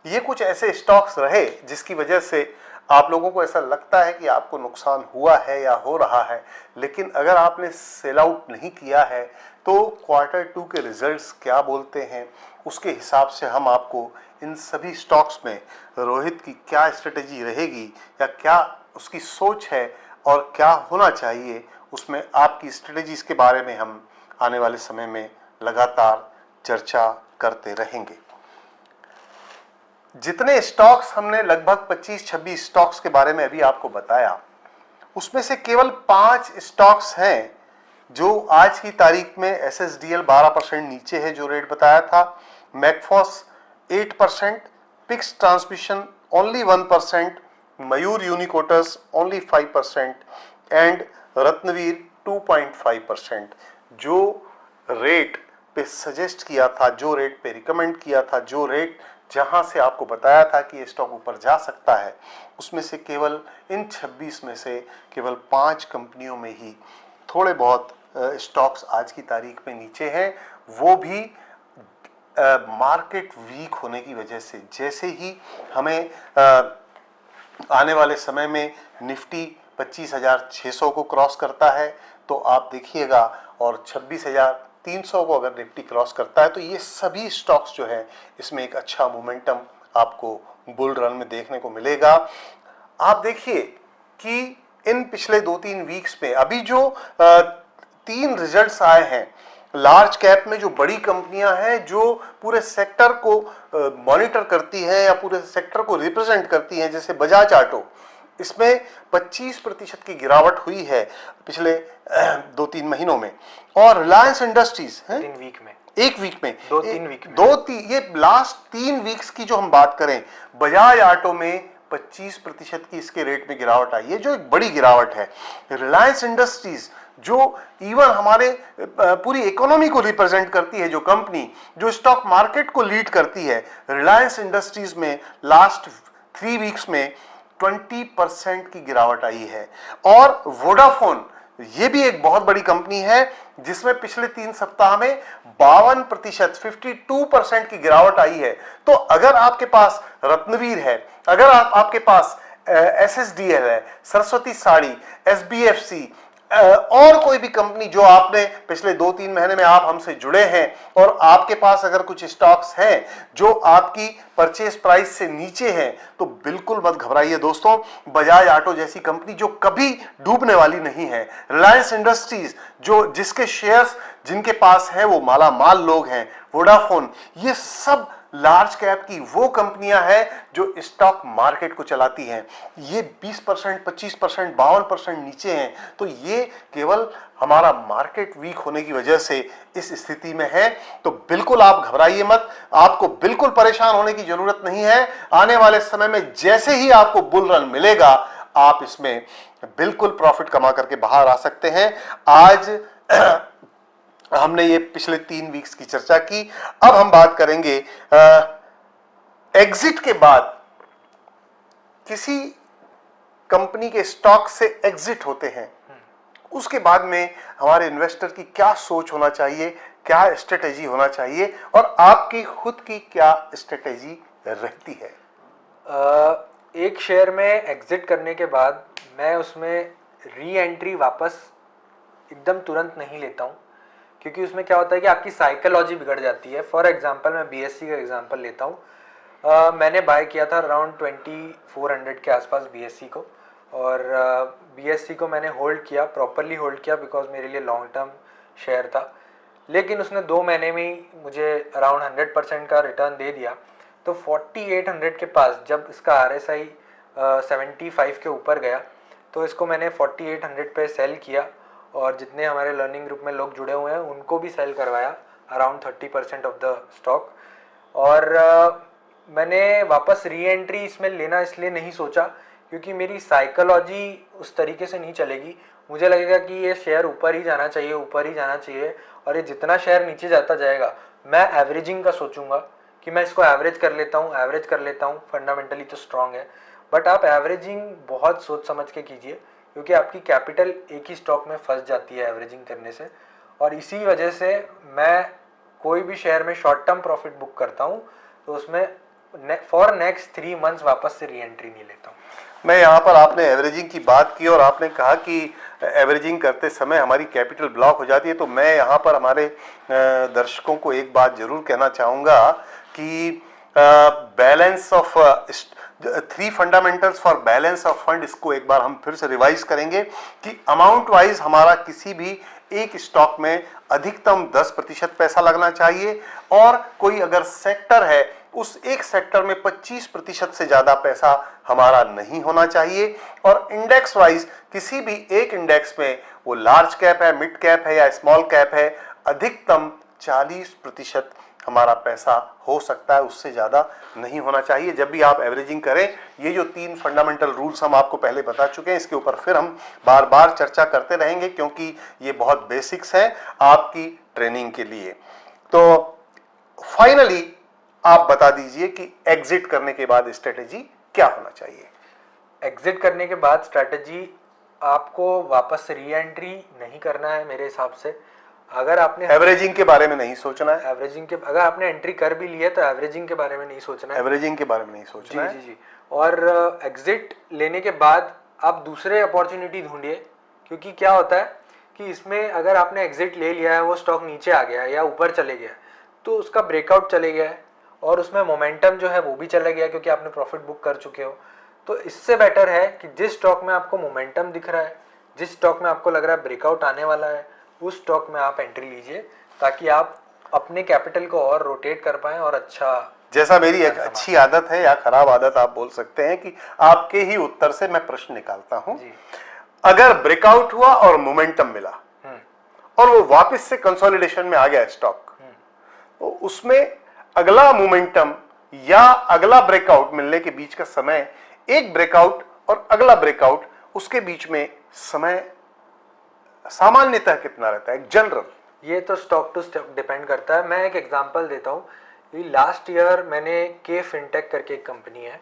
ये कुछ ऐसे स्टॉक्स रहे जिसकी वजह से आप लोगों को ऐसा लगता है कि आपको नुकसान हुआ है या हो रहा है, लेकिन अगर आपने सेल आउट नहीं किया है तो Q2 के रिजल्ट्स क्या बोलते हैं उसके हिसाब से हम आपको इन सभी स्टॉक्स में रोहित की क्या स्ट्रेटेजी रहेगी या क्या उसकी सोच है और क्या होना चाहिए, उसमें आपकी स्ट्रेटेजीज के बारे में हम आने वाले समय में लगातार चर्चा करते रहेंगे। जितने स्टॉक्स हमने लगभग 25-26 स्टॉक्स के बारे में अभी आपको बताया, उसमें से केवल 5 स्टॉक्स हैं जो आज की तारीख में SSDL 12% नीचे है जो रेट बताया था, Macfos 8%, Pix Transmission only 1%, Mayur Uniquoters only 5% and Ratnaveer 2.5%। जो रेट पे सजेस्ट किया था, जो रेट पे रिकमेंड किया था, जो रेट जहां से आपको बताया था कि ये स्टॉक ऊपर जा सकता है, उसमें से केवल इन 26 में से केवल 5 कंपनियों में ही थोड़े बहुत स्टॉक्स आज की तारीख में नीचे हैं, वो भी मार्केट वीक होने की वजह से। जैसे ही हमें आने वाले समय में निफ्टी 25,600 को क्रॉस करता है तो आप देखिएगा, और 26,300 को अगर निफ्टी क्रॉस करता है तो ये सभी स्टॉक्स जो है इसमें एक अच्छा मोमेंटम आपको बुल रन में देखने को मिलेगा। आप देखिए कि इन पिछले 2-3 वीक्स में अभी जो 3 रिजल्ट्स आए हैं लार्ज कैप में, जो बड़ी कंपनियां हैं जो पूरे सेक्टर को मॉनिटर करती हैं या पूरे सेक्टर को रिप्रेजेंट करती हैं, जैसे बजाज ऑटो, इसमें 25% की गिरावट हुई है पिछले 2-3 महीनों में, और रिलायंस इंडस्ट्रीज है 3 वीक में, एक वीक में, 2-3 वीक में, ये लास्ट 3 वीक्स की जो हम बात करें, बजाज ऑटो में 25% की इसके रेट में गिरावट आई है जो एक बड़ी गिरावट है। रिलायंस इंडस्ट्रीज जो इवन हमारे पूरी इकोनॉमी को रिप्रेजेंट करती है, जो कंपनी जो स्टॉक मार्केट को लीड करती है, रिलायंस इंडस्ट्रीज में लास्ट 3 वीक्स में 20% की गिरावट आई है। और वोडाफोन, ये भी एक बहुत बड़ी कंपनी है जिसमें पिछले 3 सप्ताह में 52%, 52% की गिरावट आई है। तो अगर आपके पास रत्नवीर है, अगर आपके पास SSDL है, सरस्वती साड़ी, SBFC, और कोई भी कंपनी जो आपने पिछले 2-3 महीने में आप हमसे जुड़े हैं और आपके पास अगर कुछ स्टॉक्स हैं जो आपकी परचेस प्राइस से नीचे हैं, तो बिल्कुल मत घबराइए दोस्तों। बजाज ऑटो जैसी कंपनी जो कभी डूबने वाली नहीं है, रिलायंस इंडस्ट्रीज जो जिसके शेयर्स जिनके पास हैं वो माला माल लोग हैं, वोडाफोन, ये सब लार्ज कैप की वो कंपनियां हैं जो स्टॉक मार्केट को चलाती हैं। ये 20%, 25%, 52% नीचे हैं, तो ये केवल हमारा मार्केट वीक होने की वजह से इस स्थिति में है। तो बिल्कुल आप घबराइए मत, आपको बिल्कुल परेशान होने की जरूरत नहीं है। आने वाले समय में जैसे ही आपको बुल रन मिलेगा, आप इसमें बिल्कुल प्रॉफिट कमा करके बाहर आ सकते हैं। आज हमने ये पिछले 3 वीक्स की चर्चा की। अब हम बात करेंगे एग्जिट के बाद, किसी कंपनी के स्टॉक से एग्जिट होते हैं उसके बाद में हमारे इन्वेस्टर की क्या सोच होना चाहिए, क्या स्ट्रेटेजी होना चाहिए, और आपकी खुद की क्या स्ट्रेटेजी रहती है। एक शेयर में एग्जिट करने के बाद मैं उसमें री एंट्री वापस एकदम तुरंत नहीं लेता हूँ, क्योंकि उसमें क्या होता है कि आपकी साइकोलॉजी बिगड़ जाती है। फॉर एग्जांपल मैं BSC का एग्जांपल लेता हूँ। मैंने बाय किया था अराउंड 2400 के आसपास BSC को, और BSC को मैंने होल्ड किया, प्रॉपरली होल्ड किया, बिकॉज मेरे लिए लॉन्ग टर्म शेयर था। लेकिन उसने 2 महीने में ही मुझे अराउंड 100% का रिटर्न दे दिया। तो 4800 के पास जब इसका RSI 75 के ऊपर गया, तो इसको मैंने 4800 पे सेल किया, और जितने हमारे लर्निंग ग्रुप में लोग जुड़े हुए हैं उनको भी सेल करवाया अराउंड 30% ऑफ द स्टॉक। और मैंने वापस री एंट्री इसमें लेना इसलिए नहीं सोचा क्योंकि मेरी साइकोलॉजी उस तरीके से नहीं चलेगी। मुझे लगेगा कि ये शेयर ऊपर ही जाना चाहिए, ऊपर ही जाना चाहिए, और ये जितना शेयर नीचे जाता जाएगा मैं एवरेजिंग का सोचूंगा कि मैं इसको एवरेज कर लेता हूँ, फंडामेंटली तो स्ट्रांग है, बट आप एवरेजिंग बहुत सोच समझ के कीजिए, क्योंकि आपकी कैपिटल एक ही स्टॉक में फंस जाती है एवरेजिंग करने से। और इसी वजह से मैं कोई भी शेयर में शॉर्ट टर्म प्रॉफिट बुक करता हूँ तो उसमें फॉर नेक्स्ट 3 मंथ्स वापस से री एंट्री नहीं लेता हूँ। मैं यहाँ पर आपने एवरेजिंग की बात की और आपने कहा कि एवरेजिंग करते समय हमारी कैपिटल ब्लॉक हो जाती है, तो मैं यहाँ पर हमारे दर्शकों को एक बात जरूर कहना चाहूँगा कि balance of 3 fundamentals for balance of fund, इसको एक बार हम फिर से रिवाइज करेंगे कि अमाउंट वाइज हमारा किसी भी एक स्टॉक में अधिकतम 10% पैसा लगना चाहिए, और कोई अगर सेक्टर है उस एक सेक्टर में 25% से ज्यादा पैसा हमारा नहीं होना चाहिए, और इंडेक्स वाइज किसी भी एक इंडेक्स में, वो लार्ज कैप है, मिड कैप है या स्मॉल कैप है, अधिकतम 40% हमारा पैसा हो सकता है, उससे ज्यादा नहीं होना चाहिए जब भी आप एवरेजिंग करें। ये जो 3 फंडामेंटल रूल्स हम आपको पहले बता चुके हैं, इसके ऊपर फिर हम बार बार चर्चा करते रहेंगे, क्योंकि ये बहुत बेसिक्स हैं आपकी ट्रेनिंग के लिए। तो फाइनली आप बता दीजिए कि एग्जिट करने के बाद स्ट्रेटेजी क्या होना चाहिए। एग्जिट करने के बाद स्ट्रैटेजी, आपको वापस री एंट्री नहीं करना है मेरे हिसाब से। अगर आपने एवरेजिंग के बारे में नहीं सोचना है, अगर आपने एंट्री कर भी लिया तो एवरेजिंग के बारे में नहीं सोचना है। एवरेजिंग के बारे में नहीं सोचना है। जी। और एग्जिट लेने के बाद आप दूसरे अपॉर्चुनिटी ढूंढिए, क्योंकि क्या होता है कि इसमें अगर आपने एग्जिट ले लिया है, वो स्टॉक नीचे आ गया है या ऊपर चले गया है, तो उसका ब्रेकआउट चले गया है और उसमें मोमेंटम जो है वो भी चला गया, क्योंकि आपने प्रॉफिट बुक कर चुके हो। तो इससे बेटर है कि जिस स्टॉक में आपको मोमेंटम दिख रहा है, जिस स्टॉक में आपको लग रहा है ब्रेकआउट आने वाला है, उस स्टॉक में आप एंट्री लीजिए, ताकि आप अपने कैपिटल को और रोटेट कर पाएं और अच्छा। जैसा मेरी एक अच्छी आदत है या खराब आदत आप बोल सकते हैं, कि आपके ही उत्तर से मैं प्रश्न निकालता हूं। अगर ब्रेकआउट हुआ और मोमेंटम मिला और वो वापस से कंसोलिडेशन में आ गया स्टॉक, तो उसमें अगला मोमेंटम या अगला ब्रेकआउट मिलने के बीच का समय, एक ब्रेकआउट और अगला ब्रेकआउट, उसके बीच में समय सामान्यतः कितना रहता है, जनरल? ये तो स्टॉक टू स्टॉक डिपेंड करता है। मैं एक एग्जांपल देता हूँ। लास्ट ईयर मैंने के फिनटेक करके एक कंपनी है,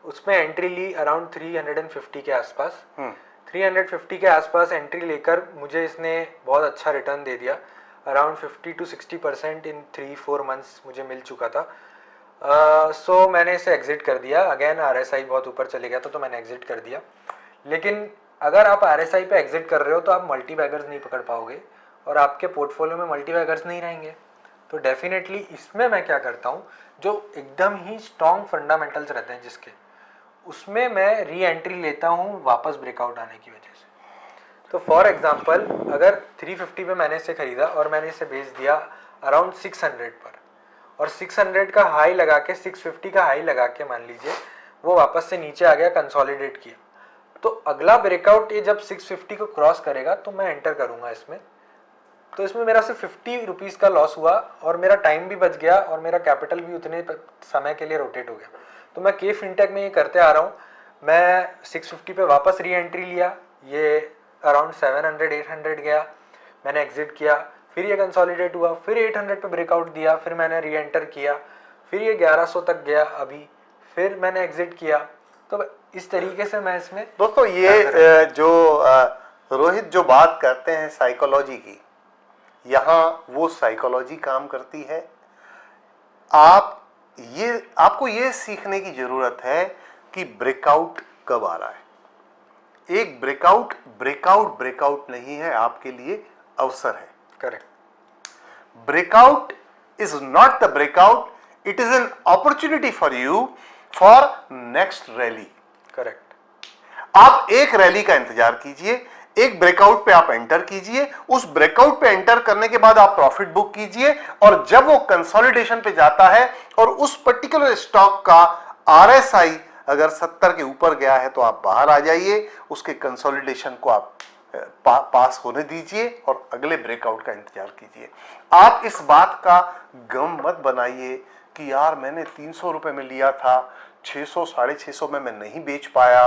उसमें एंट्री ली अराउंड 350 के आसपास। 350 के आसपास एंट्री लेकर मुझे इसने बहुत अच्छा रिटर्न दे दिया, अराउंड 50 to 60% इन 3-4 मंथ्स मुझे मिल चुका था। सो मैंने इसे एग्जिट कर दिया। अगेन RSI बहुत ऊपर चले गया था तो मैंने एग्जिट कर दिया। लेकिन अगर आप RSI पे एग्जिट कर रहे हो तो आप मल्टी बैगर्स नहीं पकड़ पाओगे और आपके पोर्टफोलियो में मल्टी बैगर्स नहीं रहेंगे। तो डेफिनेटली इसमें मैं क्या करता हूँ, जो एकदम ही स्ट्रॉन्ग फंडामेंटल्स रहते हैं जिसके, उसमें मैं री एंट्री लेता हूँ वापस ब्रेकआउट आने की वजह से। तो फॉर एग्जांपल, अगर 350 पे मैंने इसे खरीदा और मैंने इसे बेच दिया अराउंड 600 पर, और 600 का हाई लगा के, 650 का हाई लगा के मान लीजिए वो वापस से नीचे आ गया, कंसोलिडेट किया, तो अगला ब्रेकआउट ये जब 650 को क्रॉस करेगा तो मैं एंटर करूंगा इसमें। तो इसमें मेरा सिर्फ 50 रुपीज़ का लॉस हुआ और मेरा टाइम भी बच गया और मेरा कैपिटल भी उतने समय के लिए रोटेट हो गया। तो मैं के फिनटेक में ये करते आ रहा हूँ। मैं 650 पे वापस री एंट्री लिया, ये अराउंड 700-800 गया, मैंने एग्जिट किया, फिर ये कंसोलिडेट हुआ, फिर 800 पे ब्रेकआउट दिया, फिर मैंने री एंटर किया, फिर ये 1100 तक गया अभी, फिर मैंने एग्जिट किया। तो इस तरीके से मैं इसमें, दोस्तों ये जो रोहित जो बात करते हैं साइकोलॉजी की, यहाँ वो साइकोलॉजी काम करती है। आपको ये सीखने की जरूरत है कि ब्रेकआउट कब आ रहा है। एक ब्रेकआउट नहीं है, आपके लिए अवसर है। Correct. Breakout is not the breakout, it is an opportunity for you for next rally. Correct. आप एक रैली का इंतजार कीजिए, एक ब्रेकआउट पे आप एंटर कीजिए, उस ब्रेकआउट पे एंटर करने के बाद आप प्रॉफिट बुक कीजिए, और जब वो कंसोलिडेशन पे जाता है और उस पर्टिकुलर स्टॉक का RSI अगर 70 के ऊपर गया है तो आप बाहर आ जाइए, उसके कंसोलिडेशन को आप पास होने दीजिए और अगले ब्रेकआउट का इंतजार कीजिए। आप इस बात का गम मत बनाइए कि यार मैंने 300 रुपए में लिया था, 600 650 में मैं नहीं बेच पाया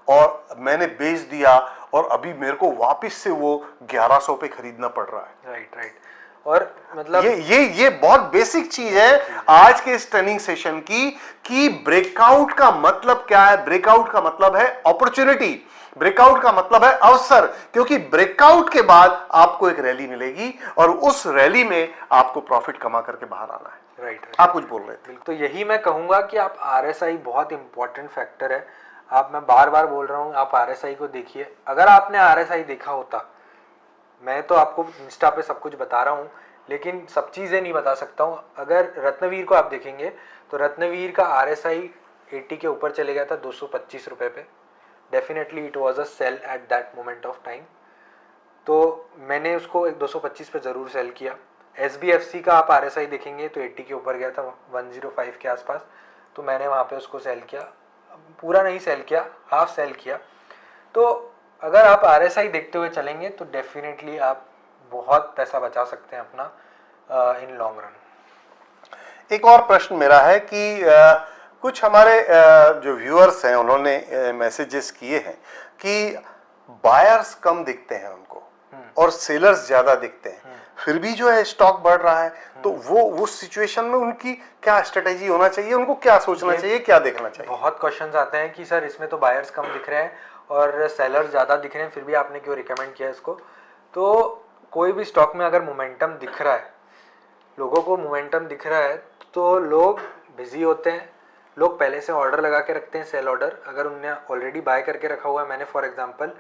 और मैंने बेच दिया और अभी मेरे को वापस से वो 1100 पे खरीदना पड़ रहा है। राइट। और मतलब ये बहुत बेसिक चीज है आज के इस ट्रेनिंग सेशन की कि ब्रेकआउट का मतलब क्या है। ब्रेकआउट का मतलब है अपॉर्चुनिटी, ब्रेकआउट का मतलब है अवसर, क्योंकि ब्रेकआउट के बाद आपको एक रैली मिलेगी और उस रैली में आपको प्रॉफिट कमा करके बाहर आना है। राइट, आप कुछ बोल रहे थे। तो यही मैं कहूंगा कि आप आरएसआई बहुत इंपॉर्टेंट फैक्टर है। मैं बार बार बोल रहा हूँ, आप आरएसआई को देखिए। अगर आपने आरएसआई देखा होता, मैं तो आपको इंस्टा पे सब कुछ बता रहा हूँ लेकिन सब चीज़ें नहीं बता सकता हूँ। अगर रत्नवीर को आप देखेंगे तो रत्नवीर का आरएसआई 80 के ऊपर चले गया था 225 रुपये पे। Definitely it was a sell at that moment of time. तो मैंने उसको एक 225 पे ज़रूर सेल किया। SBFC का आप आरएसआई देखेंगे तो 80 के ऊपर गया था, 105 के आसपास, तो मैंने वहाँ पे उसको सेल किया। पूरा नहीं सेल किया, हाफ सेल किया। तो अगर आप आरएसआई देखते हुए चलेंगे तो डेफिनेटली आप बहुत पैसा बचा सकते हैं अपना इन लॉन्ग रन। एक और प्रश्न मेरा है कि कुछ हमारे जो व्यूअर्स हैं उन्होंने मैसेजेस किए हैं कि बायर्स कम दिखते हैं उनको और सेलर्स ज्यादा दिखते हैं, फिर भी जो है स्टॉक बढ़ रहा है। तो वो सिचुएशन में उनकी क्या स्ट्रेटेजी होना चाहिए, उनको क्या सोचना चाहिए, क्या देखना चाहिए? बहुत क्वेश्चंस आते हैं कि सर इसमें तो बायर्स कम दिख रहे हैं और सेलर्स ज़्यादा दिख रहे हैं, फिर भी आपने क्यों रिकमेंड किया इसको। तो कोई भी स्टॉक में अगर मोमेंटम दिख रहा है, लोगों को मोमेंटम दिख रहा है, तो लोग बिजी होते हैं। लोग पहले से ऑर्डर लगा के रखते हैं, सेल ऑर्डर। अगर उनने ऑलरेडी बाय करके रखा हुआ है, मैंने फॉर एग्जांपल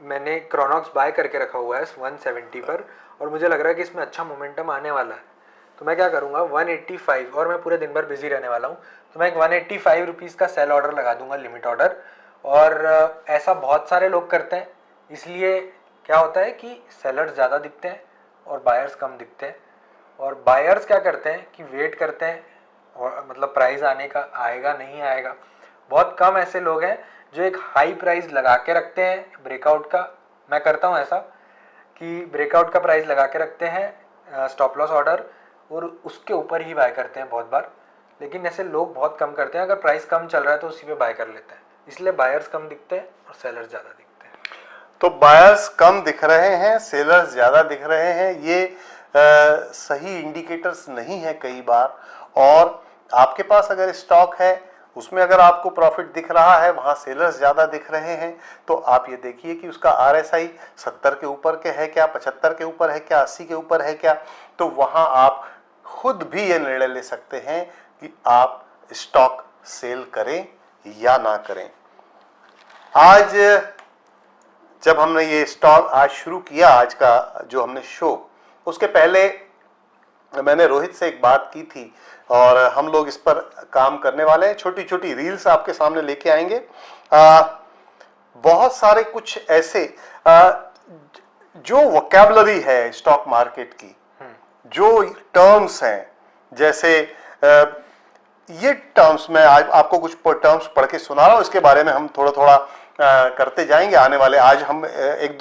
मैंने क्रोनॉक्स बाय करके रखा हुआ है 170 पर और मुझे लग रहा है कि इसमें अच्छा मोमेंटम आने वाला है, तो मैं क्या करूँगा 185, और मैं पूरे दिन भर बिजी रहने वाला हूँ, तो मैं एक 185 रुपीज़ का सेल ऑर्डर लगा दूंगा, लिमिट ऑर्डर। और ऐसा बहुत सारे लोग करते हैं, इसलिए क्या होता है कि सेलर्स ज़्यादा दिखते हैं और बायर्स कम दिखते हैं। और बायर्स क्या करते हैं कि वेट करते हैं और मतलब प्राइस आने का, आएगा नहीं आएगा। बहुत कम ऐसे लोग हैं जो एक हाई प्राइस लगा के रखते हैं ब्रेकआउट का। मैं करता हूँ ऐसा कि ब्रेकआउट का प्राइस लगा के रखते हैं स्टॉप लॉस ऑर्डर, और उसके ऊपर ही बाय करते हैं बहुत बार। लेकिन ऐसे लोग बहुत कम करते हैं, अगर प्राइस कम चल रहा है तो उसी पे बाय कर लेते हैं, इसलिए बायर्स कम दिखते हैं और सेलर्स ज़्यादा दिखते हैं। तो बायर्स कम दिख रहे हैं, सेलर्स ज्यादा दिख रहे हैं, ये सही इंडिकेटर्स नहीं है कई बार। और आपके पास अगर स्टॉक है उसमें अगर आपको प्रॉफिट दिख रहा है, वहां सेलर्स ज्यादा दिख रहे हैं, तो आप ये देखिए कि उसका RSI 70 के ऊपर के है क्या, 75 के ऊपर है क्या, 80 के ऊपर है क्या। तो वहां आप खुद भी ये निर्णय ले सकते हैं कि आप स्टॉक सेल करें या ना करें। आज जब हमने ये स्टॉक आज शुरू किया, आज का जो हमने शो, उसके पहले मैंने रोहित से एक बात की थी और हम लोग इस पर काम करने वाले हैं। छोटी छोटी रील्स आपके सामने लेके आएंगे। बहुत सारे कुछ ऐसे जो वोकैबुलरी है स्टॉक मार्केट की, जो टर्म्स हैं, जैसे ये टर्म्स में आज आपको कुछ टर्म्स पढ़ के सुना रहा हूं, इसके बारे में हम थोड़ा थोड़ा करते जाएंगे आने वाले। आज हम एक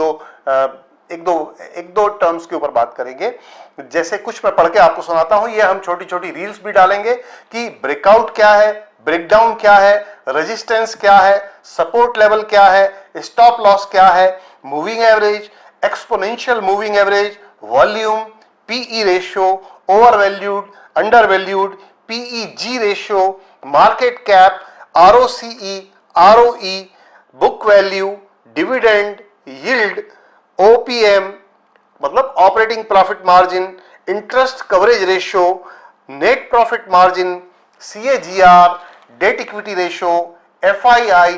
दो टर्म्स के ऊपर बात करेंगे। जैसे कुछ मैं पढ़ के आपको सुनाता हूं, ये हम छोटी छोटी रील्स भी डालेंगे कि ब्रेकआउट क्या है, ब्रेकडाउन क्या है, रेजिस्टेंस क्या है, सपोर्ट लेवल क्या है, स्टॉप लॉस क्या है, moving average, exponential moving average, volume, PE ratio, over valued, under valued, PEG ratio, market cap, ROCE, ROE, book value, dividend, yield, OPM मतलब operating profit margin, interest coverage ratio, net profit margin, CAGR, debt equity ratio, FII,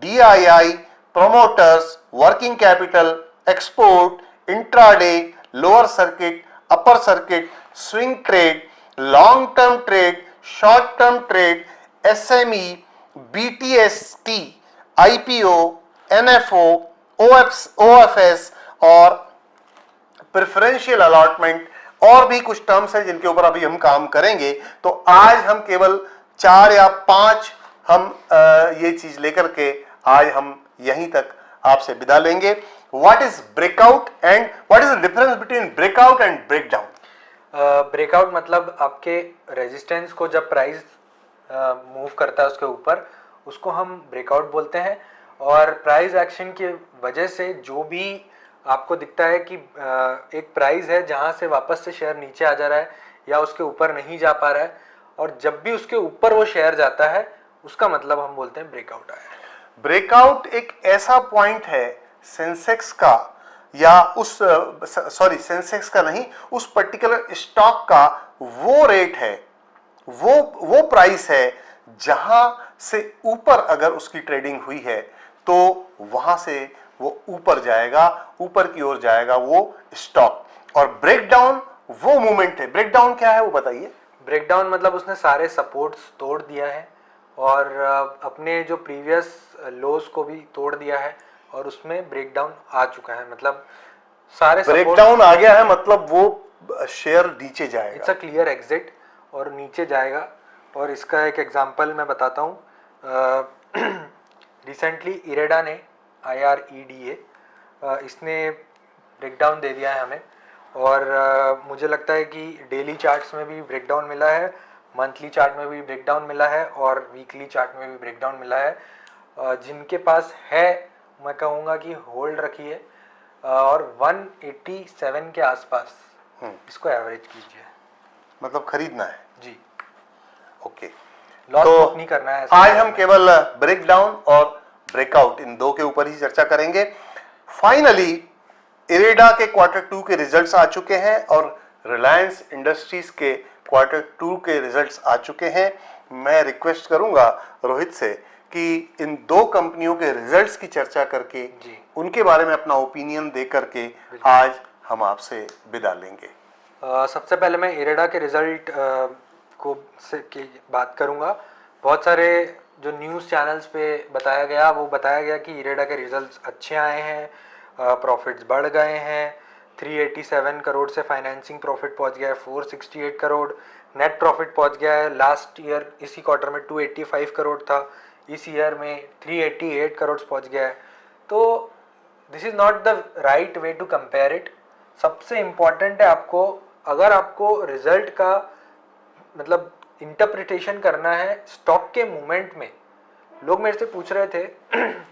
DII, promoters, working capital, export, intraday, lower circuit, upper circuit, swing trade, long term trade, short term trade, SME, BTST, IPO, NFO, OFS और preferential allotment, और भी कुछ terms हैं जिनके ऊपर अभी हम काम करेंगे। तो आज हम केवल 4 या 5 हम ये चीज लेकर के आज हम यहीं तक आपसे विदा लेंगे। What is breakout and what is the difference between breakout and breakdown? Breakout मतलब आपके रेजिस्टेंस को जब प्राइस मूव करता है उसके ऊपर, उसको हम ब्रेकआउट बोलते हैं। और प्राइस एक्शन की वजह से जो भी आपको दिखता है कि एक प्राइस है जहां से वापस से शेयर नीचे आ जा रहा है या उसके ऊपर नहीं जा पा रहा है, और जब भी उसके ऊपर वो शेयर जाता है उसका मतलब हम बोलते हैं ब्रेकआउट आया है। ब्रेकआउट एक ऐसा पॉइंट है सेंसेक्स का, या उस सेंसेक्स का नहीं, उस पर्टिकुलर स्टॉक का वो रेट है, वो प्राइस है जहां से ऊपर अगर उसकी ट्रेडिंग हुई है तो वहां से वो ऊपर जाएगा, ऊपर की ओर जाएगा वो स्टॉक। और ब्रेकडाउन वो मूवमेंट है। ब्रेकडाउन क्या है वो बताइए। ब्रेकडाउन मतलब उसने सारे सपोर्ट्स तोड़ दिया है और अपने जो प्रीवियस लोज को भी तोड़ दिया है और उसमें ब्रेकडाउन आ चुका है, मतलब सारे ब्रेकडाउन आ गया है मतलब वो शेयर नीचे जाएगा। इट्स अ क्लियर एग्जिट और नीचे जाएगा। और इसका एक एग्जांपल मैं बताता हूँ। रिसेंटली इरेडा ने IREDA इसने ब्रेकडाउन दे दिया है हमें, और मुझे लगता है कि डेली चार्ट्स में भी ब्रेकडाउन मिला है, मंथली चार्ट में भी ब्रेकडाउन मिला है और वीकली चार्ट में भी ब्रेकडाउन मिला है। जिनके पास है मैं कहूँगा कि होल्ड रखिए, और 187 के आसपास इसको एवरेज कीजिए। मतलब खरीदना है जी, ओके। लॉस तो बुक नहीं करना है। आज हम केवल ब्रेकडाउन और ब्रेकआउट इन दो के ऊपर ही चर्चा करेंगे। फाइनली इरेडा के Q2 के रिजल्ट्स आ चुके हैं और रिलायंस इंडस्ट्रीज के Q2 के रिजल्ट्स आ चुके हैं। मैं रिक्वेस्ट करूंगा रोहित से कि इन दो कंपनियों के रिजल्ट्स की चर्चा करके उनके बारे में अपना ओपिनियन दे करके आज हम आपसे विदा लेंगे। सबसे पहले मैं इरेडा के रिजल्ट को से की बात करूंगा। बहुत सारे जो न्यूज़ चैनल्स पे बताया गया कि इरेडा के रिजल्ट्स अच्छे आए हैं, प्रॉफिट्स बढ़ गए हैं। 387 करोड़ से फाइनेंसिंग प्रॉफिट पहुंच गया है 468 करोड़, नेट प्रॉफिट पहुंच गया है लास्ट ईयर इसी क्वार्टर में 285 करोड़ था, इस ईयर में 388 करोड़ पहुंच गया है। तो this is not the right way to compare it. सबसे इम्पॉर्टेंट है आपको, अगर आपको रिजल्ट का मतलब इंटरप्रिटेशन करना है स्टॉक के मूवमेंट में। लोग मेरे से पूछ रहे थे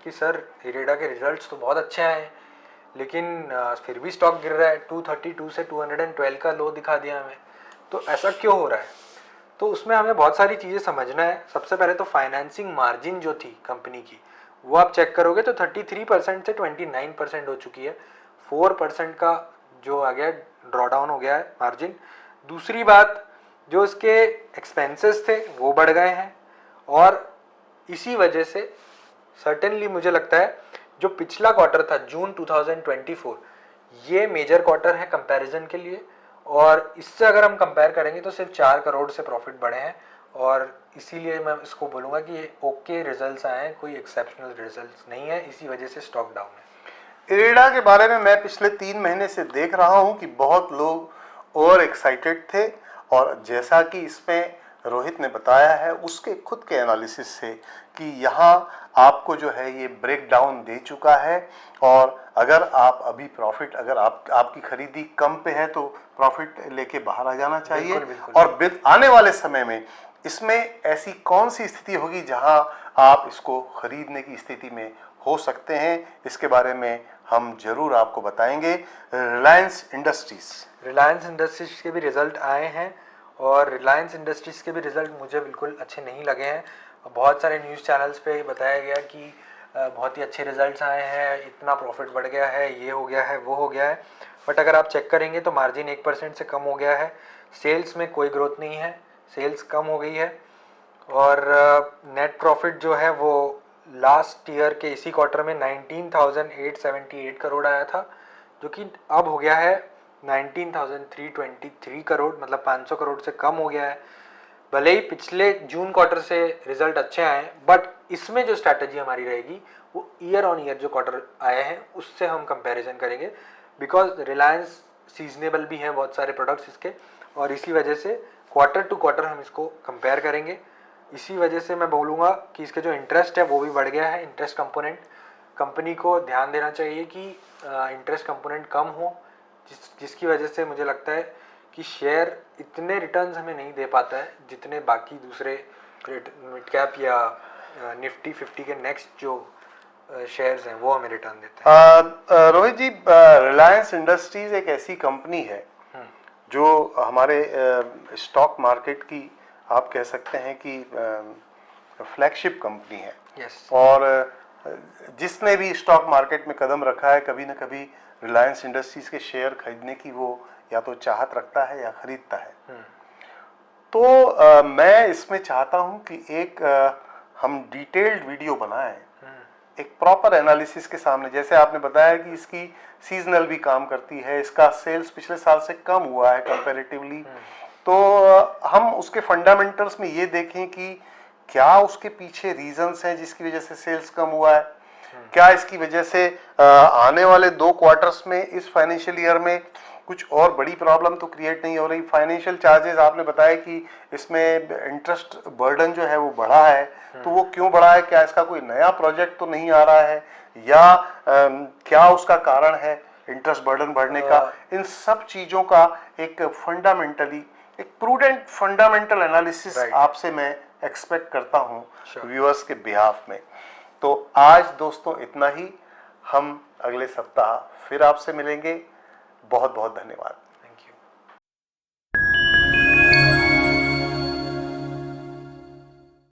कि सर इरेडा के रिजल्ट्स तो बहुत अच्छे आए हैं लेकिन फिर भी स्टॉक गिर रहा है, 232 से 212 का लो दिखा दिया हमें, तो ऐसा क्यों हो रहा है? तो उसमें हमें बहुत सारी चीज़ें समझना है। सबसे पहले तो फाइनेंसिंग मार्जिन जो थी कंपनी की वो आप चेक करोगे तो 33% से 29% हो चुकी है। 4% का जो आ गया ड्रॉडाउन हो गया है मार्जिन। दूसरी बात, जो इसके एक्सपेंसेस थे वो बढ़ गए हैं, और इसी वजह से सर्टेनली मुझे लगता है जो पिछला क्वार्टर था जून 2024 ये मेजर क्वार्टर है कंपैरिजन के लिए, और इससे अगर हम कंपेयर करेंगे तो सिर्फ 4 करोड़ से प्रॉफिट बढ़े हैं, और इसीलिए मैं इसको बोलूँगा कि ये ओके रिजल्ट्स आए हैं, कोई एक्सेप्शनल रिजल्ट्स नहीं है, इसी वजह से स्टॉक डाउन है। इरेडा के बारे में मैं पिछले 3 महीने से देख रहा हूं कि बहुत लोग ओवर एक्साइटेड थे, और जैसा कि इसमें रोहित ने बताया है उसके खुद के एनालिसिस से कि यहाँ आपको जो है ये ब्रेक डाउन दे चुका है, और अगर आप अभी प्रॉफिट, अगर आपकी खरीदी कम पे है तो प्रॉफिट लेके बाहर आ जाना चाहिए। बिल्कुल। और आने वाले समय में इसमें ऐसी कौन सी स्थिति होगी जहां आप इसको खरीदने की स्थिति में हो सकते हैं, इसके बारे में हम जरूर आपको बताएंगे। रिलायंस इंडस्ट्रीज के भी रिजल्ट आए हैं, और रिलायंस इंडस्ट्रीज के भी रिजल्ट मुझे बिल्कुल अच्छे नहीं लगे हैं। बहुत सारे न्यूज़ चैनल्स पे बताया गया कि बहुत ही अच्छे रिजल्ट्स आए हैं, इतना प्रॉफिट बढ़ गया है, ये हो गया है, वो हो गया है, बट अगर आप चेक करेंगे तो मार्जिन 1% से कम हो गया है, सेल्स में कोई ग्रोथ नहीं है, सेल्स कम हो गई है, और नेट प्रॉफिट जो है वो लास्ट ईयर के इसी क्वार्टर में 19,878 करोड़ आया था, जो कि अब हो गया है 19,323 करोड़, मतलब 500 करोड़ से कम हो गया है। भले ही पिछले जून क्वार्टर से रिजल्ट अच्छे आए हैं, बट इसमें जो स्ट्रैटेजी हमारी रहेगी वो ईयर ऑन ईयर जो क्वार्टर आए हैं उससे हम कंपैरिजन करेंगे, बिकॉज रिलायंस सीजनेबल भी है बहुत सारे प्रोडक्ट्स इसके, और इसी वजह से क्वार्टर टू क्वार्टर हम इसको कंपेयर करेंगे। इसी वजह से मैं बोलूँगा कि इसके जो इंटरेस्ट है वो भी बढ़ गया है, इंटरेस्ट कंपोनेंट। कंपनी को ध्यान देना चाहिए कि इंटरेस्ट कंपोनेंट कम हो, जिसकी वजह से मुझे लगता है कि शेयर इतने रिटर्न्स हमें नहीं दे पाता है जितने बाकी दूसरे मिड कैप या निफ्टी 50 के नेक्स्ट जो शेयर्स हैं वो हमें रिटर्न देते हैं। रोहित जी, रिलायंस इंडस्ट्रीज एक ऐसी कंपनी है जो हमारे स्टॉक मार्केट की आप कह सकते हैं कि फ्लैगशिप कंपनी है। यस। और जिसने भी स्टॉक मार्केट में कदम रखा है, कभी ना कभी रिलायंस इंडस्ट्रीज के शेयर खरीदने की वो या तो चाहत रखता है या खरीदता है। तो मैं इसमें चाहता हूं कि एक हम डिटेल्ड वीडियो बनाएं, एक प्रॉपर एनालिसिस के सामने। जैसे आपने बताया कि इसकी सीजनल भी काम करती है, इसका सेल्स पिछले साल से कम हुआ है कंपैरेटिवली, तो हम उसके फंडामेंटल्स में ये देखें कि क्या उसके पीछे रीजंस हैं जिसकी वजह से सेल्स कम हुआ है, क्या इसकी वजह से आने वाले 2 क्वार्टर्स में इस फाइनेंशियल ईयर में कुछ और बड़ी प्रॉब्लम तो क्रिएट नहीं हो रही। फाइनेंशियल चार्जेस आपने बताया कि इसमें इंटरेस्ट बर्डन जो है वो बढ़ा है, तो वो क्यों बढ़ा है, क्या इसका कोई नया प्रोजेक्ट तो नहीं आ रहा है, या क्या उसका कारण है इंटरेस्ट बर्डन बढ़ने का। इन सब चीजों का एक फंडामेंटली एक प्रूडेंट फंडामेंटल एनालिसिस आपसे मैं एक्सपेक्ट करता हूं व्यूअर्स के बिहाफ में। तो आज दोस्तों इतना ही, हम अगले सप्ताह फिर आपसे मिलेंगे। बहुत बहुत धन्यवाद।